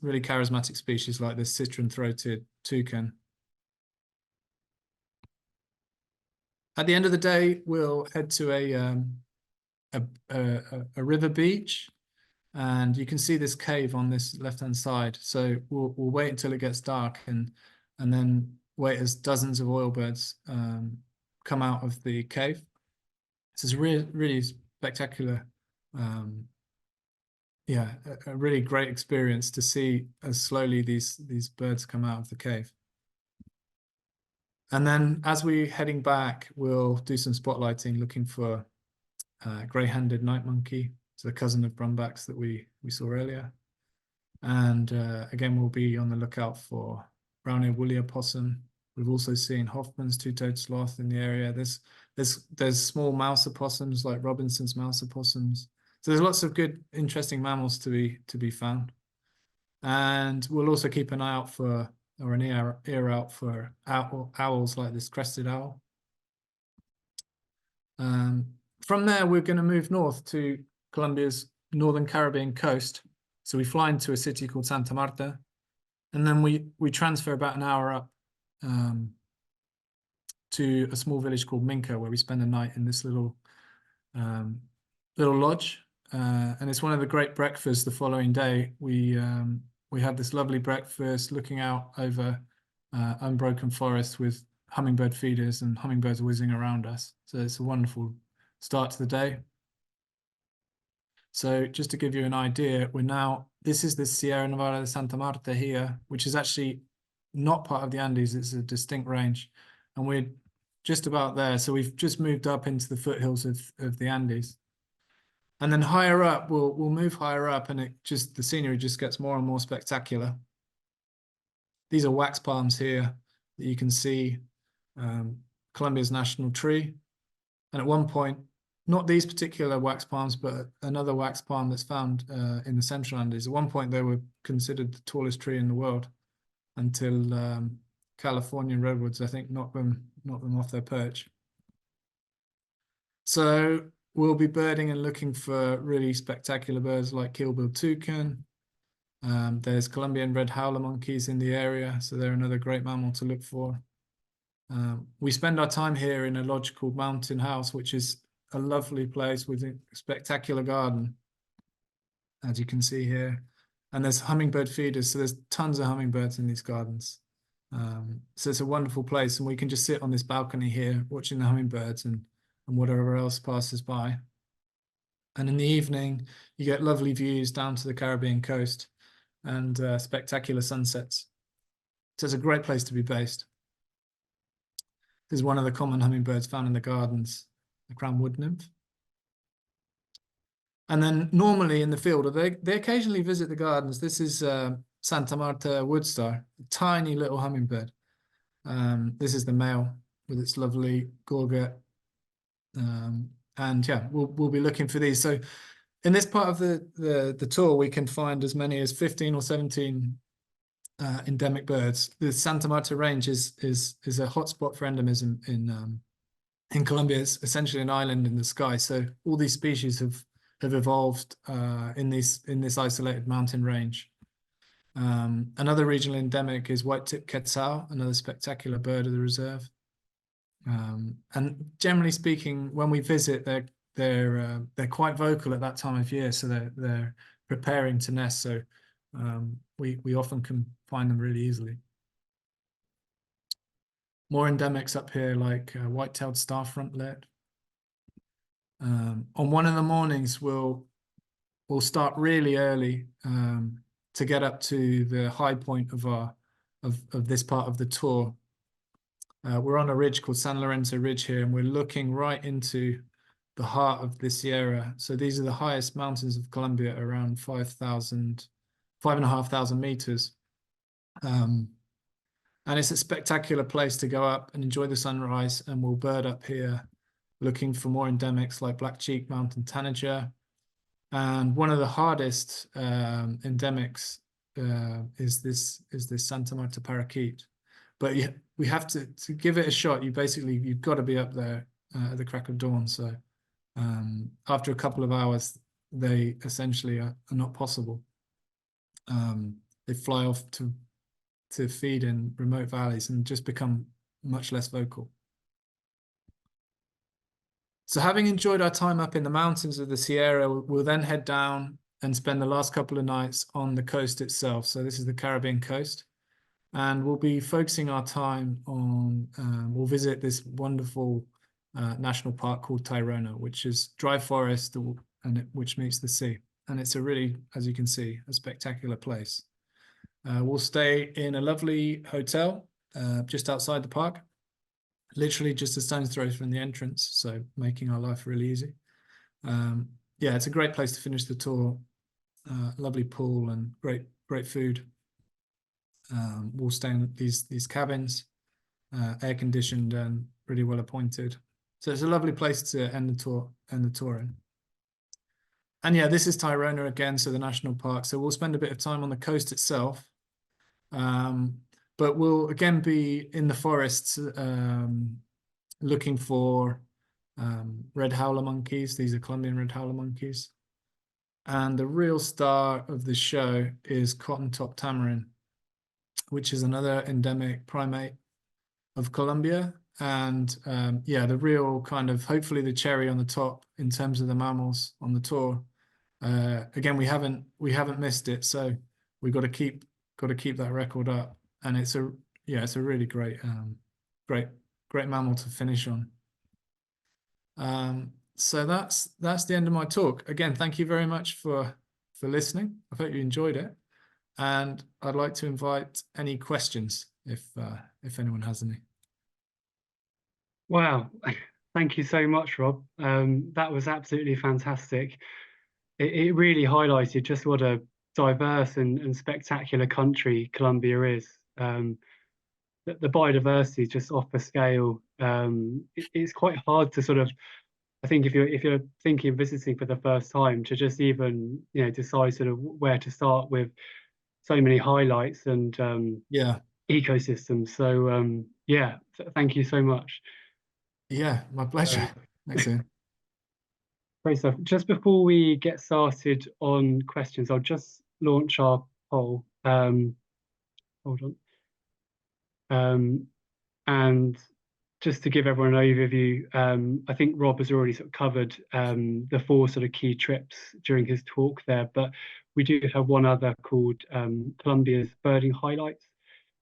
really charismatic species like this citron-throated toucan. At the end of the day, we'll head to a river beach. And you can see this cave on this left-hand side. So we'll wait until it gets dark and then wait as dozens of oil birds come out of the cave. This is really spectacular. Yeah, a really great experience to see as slowly these birds come out of the cave. And then as we're heading back, we'll do some spotlighting, looking for gray-handed night monkey. It's the cousin of brummbacks that we saw earlier. And again, we'll be on the lookout for brown-eared woolly opossum. We've also seen Hoffman's two-toed sloth in the area. There's small mouse opossums like Robinson's mouse opossums. So there's lots of good, interesting mammals to be found. And we'll also keep an eye out for, or an ear out for owls like this crested owl. From there, we're going to move north to Colombia's northern Caribbean coast. So we fly into a city called Santa Marta, and then we transfer about an hour up to a small village called Minca, where we spend the night in this little lodge. And it's one of the great breakfasts the following day. We have this lovely breakfast looking out over unbroken forest with hummingbird feeders and hummingbirds whizzing around us. So it's a wonderful start to the day. So just to give you an idea, this is the Sierra Nevada de Santa Marta here, which is actually not part of the Andes. It's a distinct range, and we're just about there. So we've just moved up into the foothills of the Andes. And then higher up, we'll move higher up, and the scenery just gets more and more spectacular. These are wax palms here that you can see, Colombia's national tree. And at one point, not these particular wax palms, but another wax palm that's found in the Central Andes. At one point, they were considered the tallest tree in the world until Californian redwoods, I think, knocked them off their perch. So we'll be birding and looking for really spectacular birds like keel-billed toucan. There's Colombian red howler monkeys in the area, so they're another great mammal to look for. We spend our time here in a lodge called Mountain House, which is a lovely place with a spectacular garden, as you can see here. And there's hummingbird feeders, so there's tons of hummingbirds in these gardens. So it's a wonderful place, and we can just sit on this balcony here watching the hummingbirds and whatever else passes by. And in the evening, you get lovely views down to the Caribbean coast and spectacular sunsets. So it's a great place to be based. This is one of the common hummingbirds found in the gardens, the crown wood nymph. And then normally in the field, they occasionally visit the gardens. This is Santa Marta woodstar, a tiny little hummingbird. This is the male with its lovely gorget. And yeah, we'll be looking for these. So in this part of the tour, we can find as many as 15 or 17 endemic birds. The Santa Marta range is a hotspot for endemism in Colombia. It's essentially an island in the sky. So all these species have evolved in this isolated mountain range. Another regional endemic is white-tipped quetzal, another spectacular bird of the reserve. And generally speaking, when we visit, they're quite vocal at that time of year, so they're preparing to nest. So we often can find them really easily. more endemics up here, like white-tailed star frontlet. On one of the mornings, we'll start really early to get up to the high point of this part of the tour. We're on a ridge called San Lorenzo Ridge here, and we're looking right into the heart of the Sierra. So these are the highest mountains of Colombia, around 5,500 meters. And it's a spectacular place to go up and enjoy the sunrise, and we'll bird up here looking for more endemics like black cheek mountain tanager. And one of the hardest endemics is this Santa Marta parakeet. But we have to give it a shot. You've got to be up there at the crack of dawn. So after a couple of hours, they essentially are not possible. They fly off to feed in remote valleys and just become much less vocal. So having enjoyed our time up in the mountains of the Sierra, we'll then head down and spend the last couple of nights on the coast itself. So this is the Caribbean coast. And we'll be focusing our time on, we'll visit this wonderful national park called Tayrona, which is dry forest which meets the sea. And it's a really, as you can see, a spectacular place. We'll stay in a lovely hotel just outside the park, literally just a stone's throw from the entrance, so making our life really easy. Yeah, it's a great place to finish the tour. Lovely pool and great food. We'll stay in these cabins, air conditioned and really well appointed. So it's a lovely place to end the tour in. And yeah, this is Tayrona again, so the national park. So we'll spend a bit of time on the coast itself, but we'll again be in the forests looking for red howler monkeys. These are Colombian red howler monkeys. And the real star of the show is cotton-top tamarin, which is another endemic primate of Colombia. And yeah, the real kind of, hopefully the cherry on the top in terms of the mammals on the tour. Again, we haven't missed it, so we've got to keep that record up. And it's a really great mammal to finish on. So that's the end of my talk. Again, thank you very much for listening. I hope you enjoyed it. And I'd like to invite any questions if anyone has any. Wow, thank you so much, Rob. That was absolutely fantastic. It really highlighted just what a diverse and spectacular country Colombia is. The biodiversity is just off the scale. It's quite hard to sort of, I think, if you're thinking of visiting for the first time, to just even decide sort of where to start with so many highlights and Yeah. ecosystems. So yeah, thank you so much. Yeah, my pleasure. Thanks, Ian. Great stuff. Just before we get started on questions, I'll just launch our poll. Hold on. And just to give everyone an overview, I think Rob has already sort of covered the 4 sort of key trips during his talk there, but we do have one other called Colombia's Birding Highlights,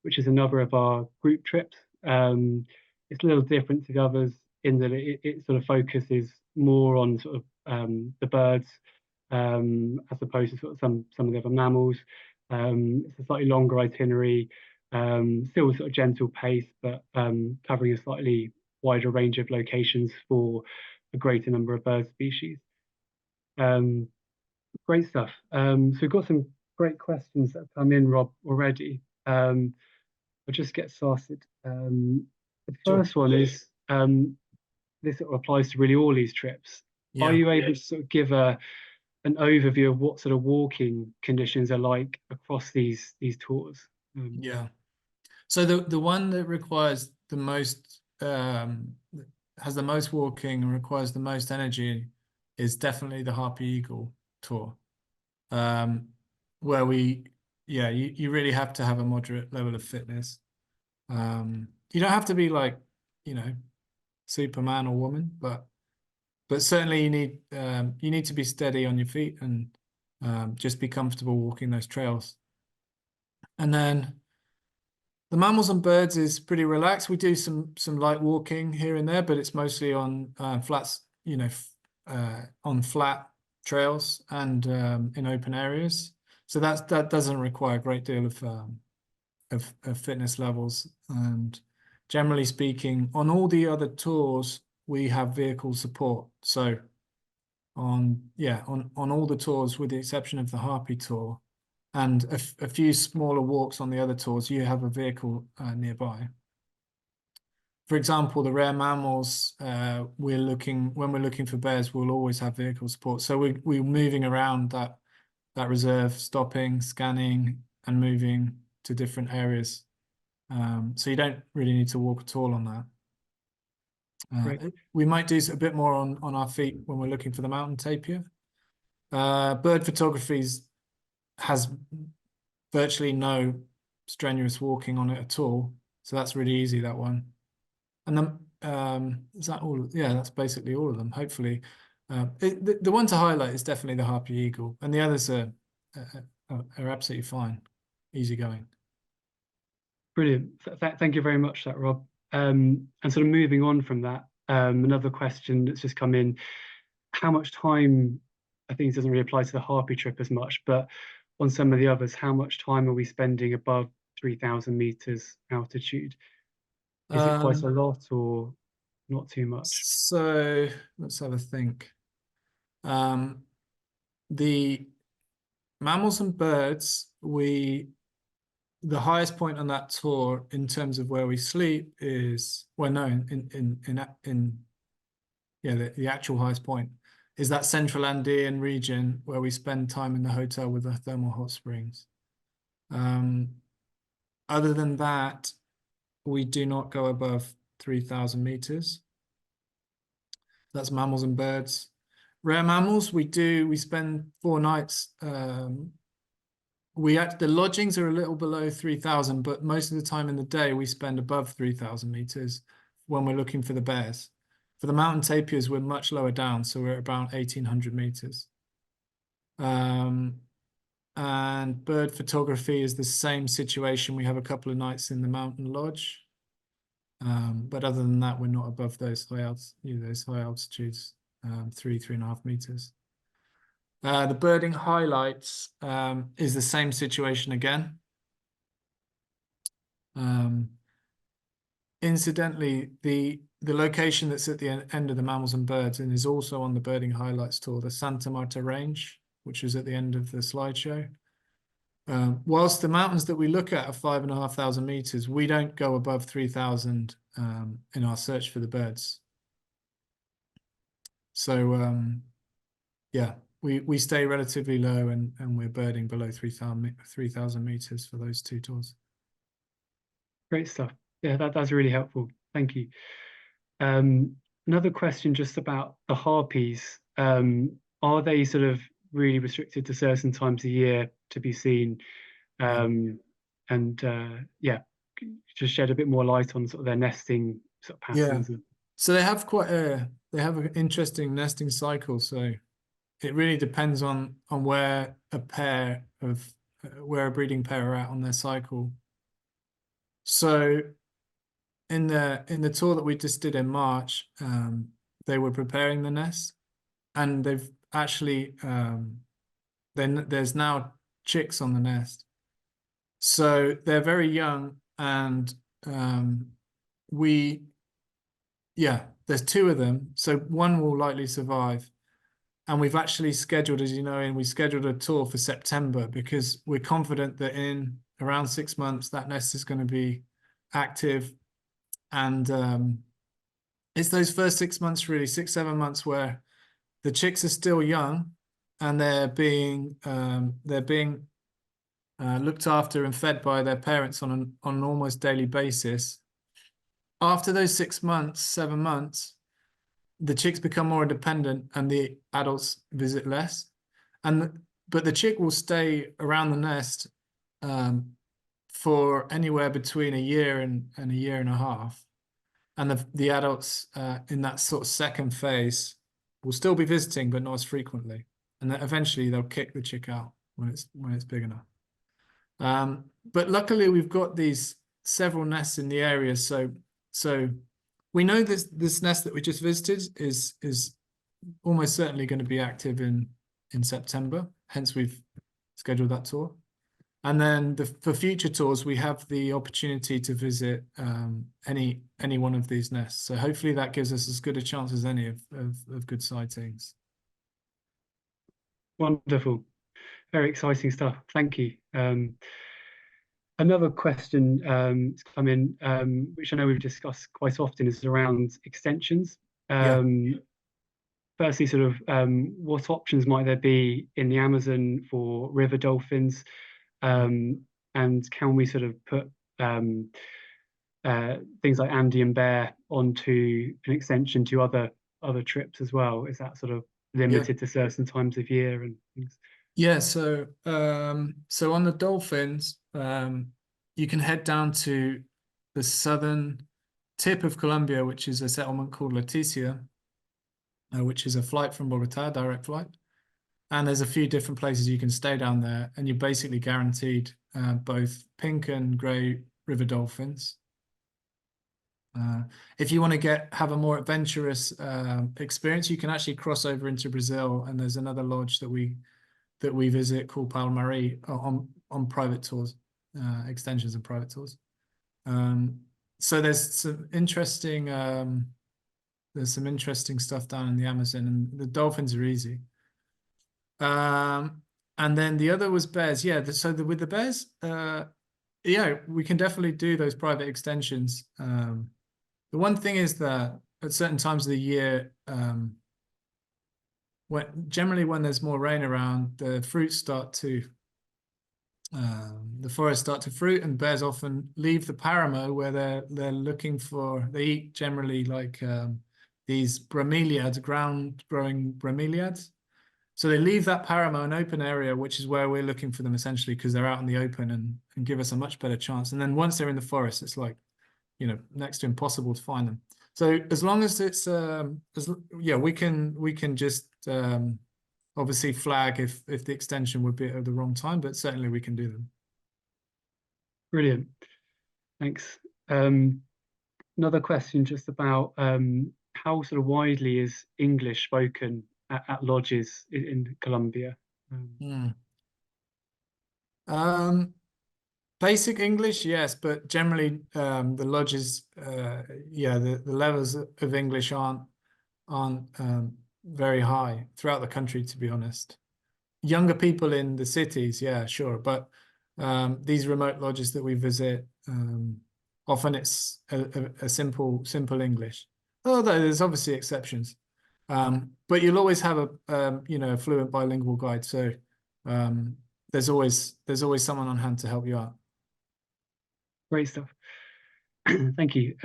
which is another of our group trips. It's a little different to the others in that it sort of focuses more on sort of the birds as opposed to sort of some of the other mammals. It's a slightly longer itinerary, still sort of gentle pace, but covering a slightly wider range of locations for a greater number of bird species. Great stuff. So we've got some great questions that have come in, Rob, already. I'll just get started. The first one is, this sort of applies to really all these trips. Yeah. Are you able to sort of give an overview of what sort of walking conditions are like across these tours? Yeah. So the one that requires the most, has the most walking and requires the most energy is definitely the Harpy Eagle tour, where you really have to have a moderate level of fitness. You don't have to be like, Superman or woman, but certainly you need to be steady on your feet and just be comfortable walking those trails. And then The mammals and birds is pretty relaxed. We do some light walking here and there, but it's mostly on flats, on flat trails and in open areas. So that doesn't require a great deal of fitness levels. And generally speaking, on all the other tours, we have vehicle support. So on all the tours, with the exception of the Harpy tour, and a few smaller walks on the other tours, you have a vehicle nearby. For example, the rare mammals, when we're looking for bears, we'll always have vehicle support. So we're moving around that reserve, stopping, scanning, and moving to different areas. So you don't really need to walk at all on that. Right. We might do a bit more on our feet when we're looking for the mountain tapir. Bird photography has virtually no strenuous walking on it at all, so that's really easy, that one. And then is that all? Yeah, that's basically all of them. Hopefully, the one to highlight is definitely the harpy eagle, and the others are absolutely fine, easy going. Brilliant. Thank you very much for that, Rob. And sort of moving on from that, another question that's just come in: how much time? I think it doesn't really apply to the harpy trip as much, but on some of the others, how much time are we spending above 3,000 meters altitude? Is it quite a lot or not too much? So let's have a think. The mammals and birds, the highest point on that tour in terms of where we sleep is, well, no, the actual highest point is that central Andean region where we spend time in the hotel with the thermal hot springs. Other than that, we do not go above 3,000 meters. That's mammals and birds. Rare mammals, we spend 4 nights. The lodgings are a little below 3,000, but most of the time in the day we spend above 3,000 meters when we're looking for the bears. For the mountain tapirs, we're much lower down, so we're at about 1,800 meters. And bird photography is the same situation. We have a couple of nights in the mountain lodge. But other than that, we're not above those high altitudes, 3.5 meters. The birding highlights is the same situation again. Incidentally, the location that's at the end of the mammals and birds and is also on the birding highlights tour, the Santa Marta Range, which is at the end of the slideshow. Whilst the mountains that we look at are 5,500 meters, we don't go above 3,000 in our search for the birds. So yeah, we stay relatively low and we're birding below 3,000 meters for those 2 tours. Great stuff. Yeah, that's really helpful. Thank you. Another question just about the harpies. Are they sort of really restricted to certain times of year to be seen? Yeah, just shed a bit more light on sort of their nesting sort of patterns. Yeah. So they have an interesting nesting cycle. So it really depends on where a breeding pair are at on their cycle. So in the tour that we just did in March, they were preparing the nest, and they've actually then there's now chicks on the nest. So they're very young, and there's 2 of them. So one will likely survive. And we've actually scheduled, as you know, we scheduled a tour for September because we're confident that in around 6 months, that nest is going to be active. And it's those first 6 months, really, 6-7 months, where the chicks are still young and they're being looked after and fed by their parents on an almost daily basis. After those 6 months, 7 months, the chicks become more independent and the adults visit less. But the chick will stay around the nest for anywhere between a year and a year and a half. And the adults in that sort of second phase will still be visiting, but not as frequently. And then eventually they'll kick the chick out when it's big enough. But luckily we've got these several nests in the area. So we know this nest that we just visited is almost certainly going to be active in September. Hence, we've scheduled that tour. And then for future tours, we have the opportunity to visit any one of these nests. So hopefully that gives us as good a chance as any of good sightings. Wonderful. Very exciting stuff. Thank you. Another question has come in, which I know we've discussed quite often, is around extensions. Firstly, sort of what options might there be in the Amazon for river dolphins? And can we sort of put things like Andean bear onto an extension to other trips as well? Is that sort of limited to certain times of year and things? Yeah, so on the dolphins, you can head down to the southern tip of Colombia, which is a settlement called Leticia, which is a flight from Bogota, direct flight. And there's a few different places you can stay down there, and you're basically guaranteed both pink and grey river dolphins. If you want to have a more adventurous experience, you can actually cross over into Brazil, and there's another lodge that we visit called Palmari on private tours, extensions and private tours. So there's some interesting stuff down in the Amazon, and the dolphins are easy. And then the other was bears. Yeah, with the bears, yeah, we can definitely do those private extensions. The one thing is that at certain times of the year, generally when there's more rain around, the forests start to fruit, and bears often leave the paramo where they're looking for. They eat generally like these bromeliads, ground-growing bromeliads. So they leave that paramo, an open area, which is where we're looking for them essentially, because they're out in the open and give us a much better chance. And then once they're in the forest, it's like, next to impossible to find them. So as long as it's we can just obviously flag if the extension would be at the wrong time, but certainly we can do them. Brilliant. Thanks. Another question just about how sort of widely is English spoken at lodges in Colombia? Basic English, yes, but generally the lodges, the levels of English aren't very high throughout the country, to be honest. Younger people in the cities, yeah, sure, but these remote lodges that we visit, often it's a simple English. Although there's obviously exceptions, but you'll always have a fluent bilingual guide. So there's always someone on hand to help you out. Great stuff. Thank you.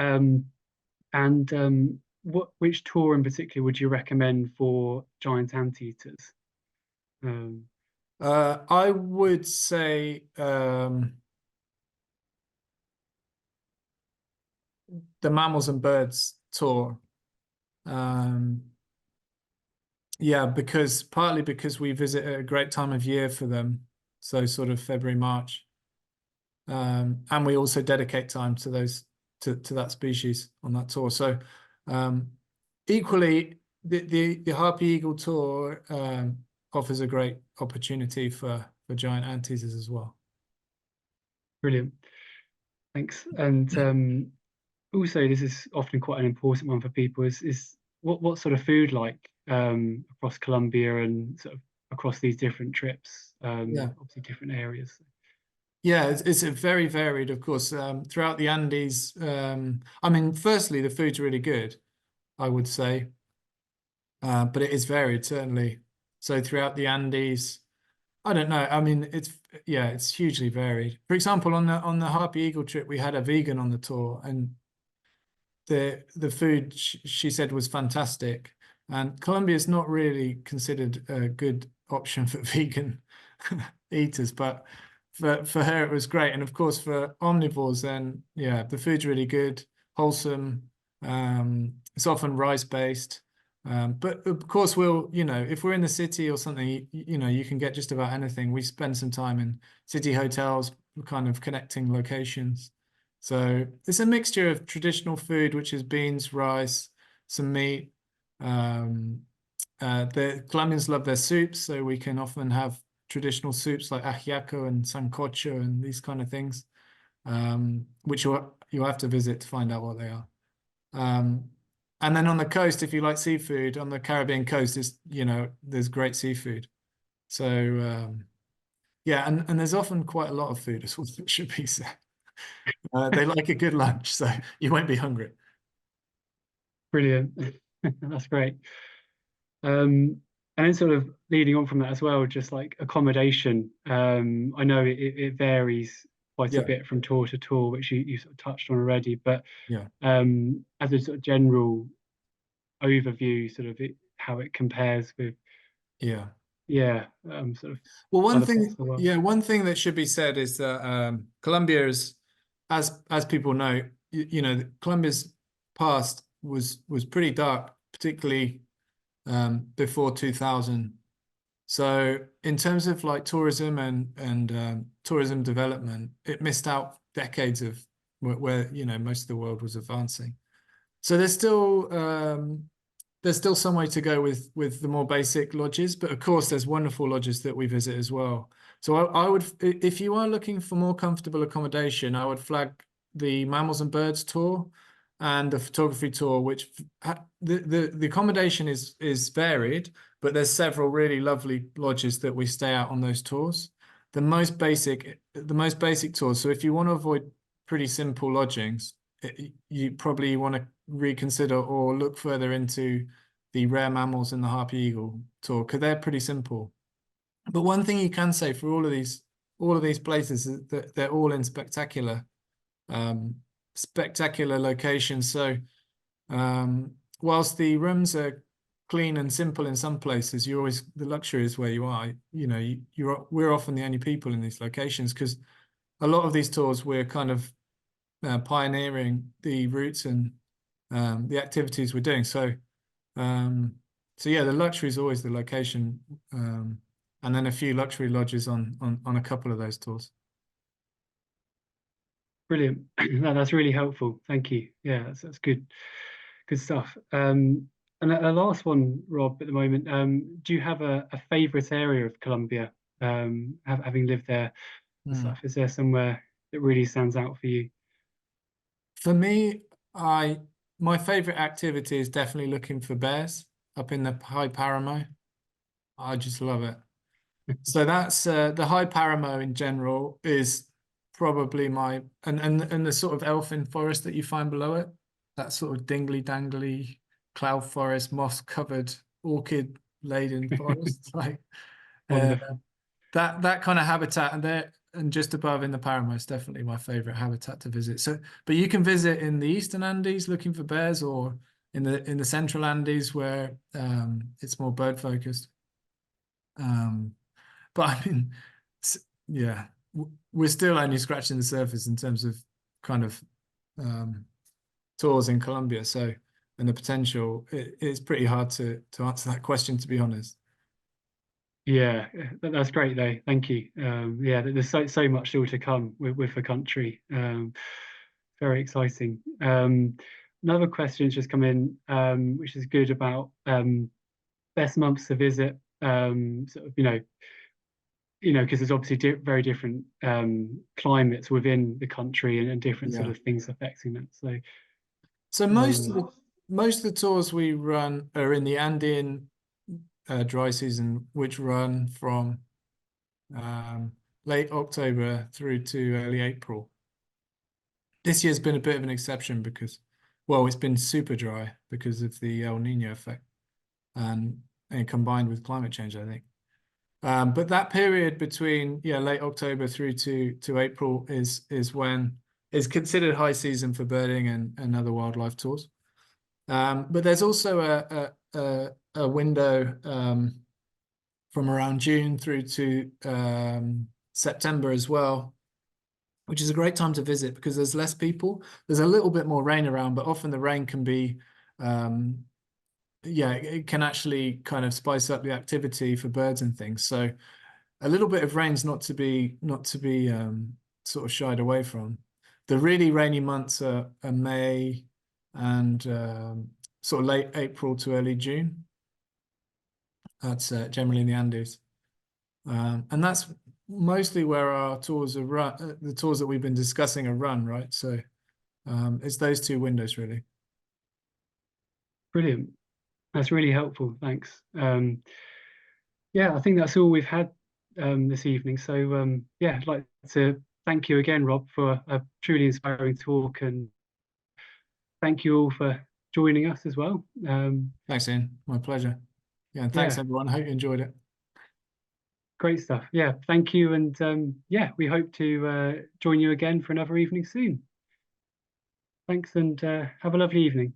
Which tour in particular would you recommend for giant anteaters? I would say the mammals and birds tour. Yeah, partly because we visit at a great time of year for them, so sort of February, March, and we also dedicate time to that species on that tour. So equally, the harpy eagle tour offers a great opportunity for giant anteaters as well. Brilliant, thanks. And also, this is often quite an important one for people. Is what sort of food like across Colombia and sort of across these different trips? Obviously different areas. Yeah, it's very varied, of course. Throughout the Andes, I mean, firstly, the food's really good, I would say, but it is varied, certainly. So throughout the Andes, I don't know. I mean, it's hugely varied. For example, on the Harpy Eagle trip, we had a vegan on the tour, and the food she said was fantastic. And Colombia is not really considered a good option for vegan eaters, but for her it was great. And of course for omnivores, then yeah, the food's really good, wholesome. It's often rice based, but of course if we're in the city or something, you can get just about anything. We spend some time in city hotels, kind of connecting locations. So it's a mixture of traditional food, which is beans, rice, some meat. The Colombians love their soups, so we can often have traditional soups like ajiaco and sancocho and these kind of things, which you'll have to visit to find out what they are. And then on the coast, if you like seafood, on the Caribbean coast, there's great seafood. So yeah, and there's often quite a lot of food as well, that should be said. They like a good lunch, so you won't be hungry. Brilliant. That's great. And then sort of leading on from that as well, just like accommodation. I know it varies quite a Yeah, bit from tour to tour, which you sort of touched on already, but yeah. as a sort of general overview, sort of how it compares with, Yeah. sort of Well, other parts of the world. one thing that should be said is that Colombia is, as people know, Colombia's past was pretty dark, particularly before 2000. So in terms of like tourism and tourism development, it missed out decades of where most of the world was advancing. So there's still some way to go with the more basic lodges, but of course there's wonderful lodges that we visit as well. So I would, if you are looking for more comfortable accommodation, I would flag the Mammals and Birds tour and the photography tour, which the accommodation is varied, but there's several really lovely lodges that we stay out on those tours. The most basic tours. So if you want to avoid pretty simple lodgings, you probably want to reconsider or look further into the rare mammals and the harpy eagle tour, because they're pretty simple. But one thing you can say for all of these places is that they're all in spectacular locations. So whilst the rooms are clean and simple in some places, the luxury is where you are. We're often the only people in these locations, because a lot of these tours we're kind of pioneering the routes and the activities we're doing. So yeah, the luxury is always the location, and then a few luxury lodges on a couple of those tours. Brilliant. No, that's really helpful. Thank you. Yeah, that's good stuff. And a last one, Rob, at the moment, do you have a favorite area of Colombia? Having lived there and stuff, is there somewhere that really stands out for you? For me, my favorite activity is definitely looking for bears up in the high Paramo. I just love it. So that's the high Paramo in general is probably and the sort of elfin forest that you find below it, that sort of dingly dangly cloud forest, moss covered, orchid laden forest, like Wonderful. that kind of habitat, and just above in the Paramo is definitely my favorite habitat to visit. So, but you can visit in the Eastern Andes looking for bears, or in the Central Andes where it's more bird focused. But I mean, yeah, we're still only scratching the surface in terms of kind of tours in Colombia. So, and the potential, it's pretty hard to answer that question, to be honest. Yeah, that's great though. Thank you. Yeah, there's so much still to come with the country. Very exciting. Another question's just come in, which is good, about best months to visit. Sort of, because there's obviously very different climates within the country, and different sort Yeah. of things affecting that. So most of the tours we run are in the Andean dry season, which run from late October through to early April. This year's been a bit of an exception because, well, it's been super dry because of the El Nino effect, and combined with climate change, I think. But that period between late October through to April is when is considered high season for birding and other wildlife tours. But there's also a window from around June through to September as well, which is a great time to visit because there's less people. There's a little bit more rain around, but often the rain can be it can actually kind of spice up the activity for birds and things. So a little bit of rain's not to be sort of shied away from. The really rainy months are May and sort of late April to early June. That's generally in the Andes. And that's mostly where our tours are run, the tours that we've been discussing are run, right? So it's those two windows really. Brilliant. That's really helpful. Thanks. Yeah, I think that's all we've had this evening. So yeah, I'd like to thank you again, Rob, for a truly inspiring talk, and thank you all for joining us as well. Thanks, Ian. My pleasure. Yeah, and thanks Yeah. everyone. I hope you enjoyed it. Great stuff. Yeah, thank you. And yeah, we hope to join you again for another evening soon. Thanks, and have a lovely evening.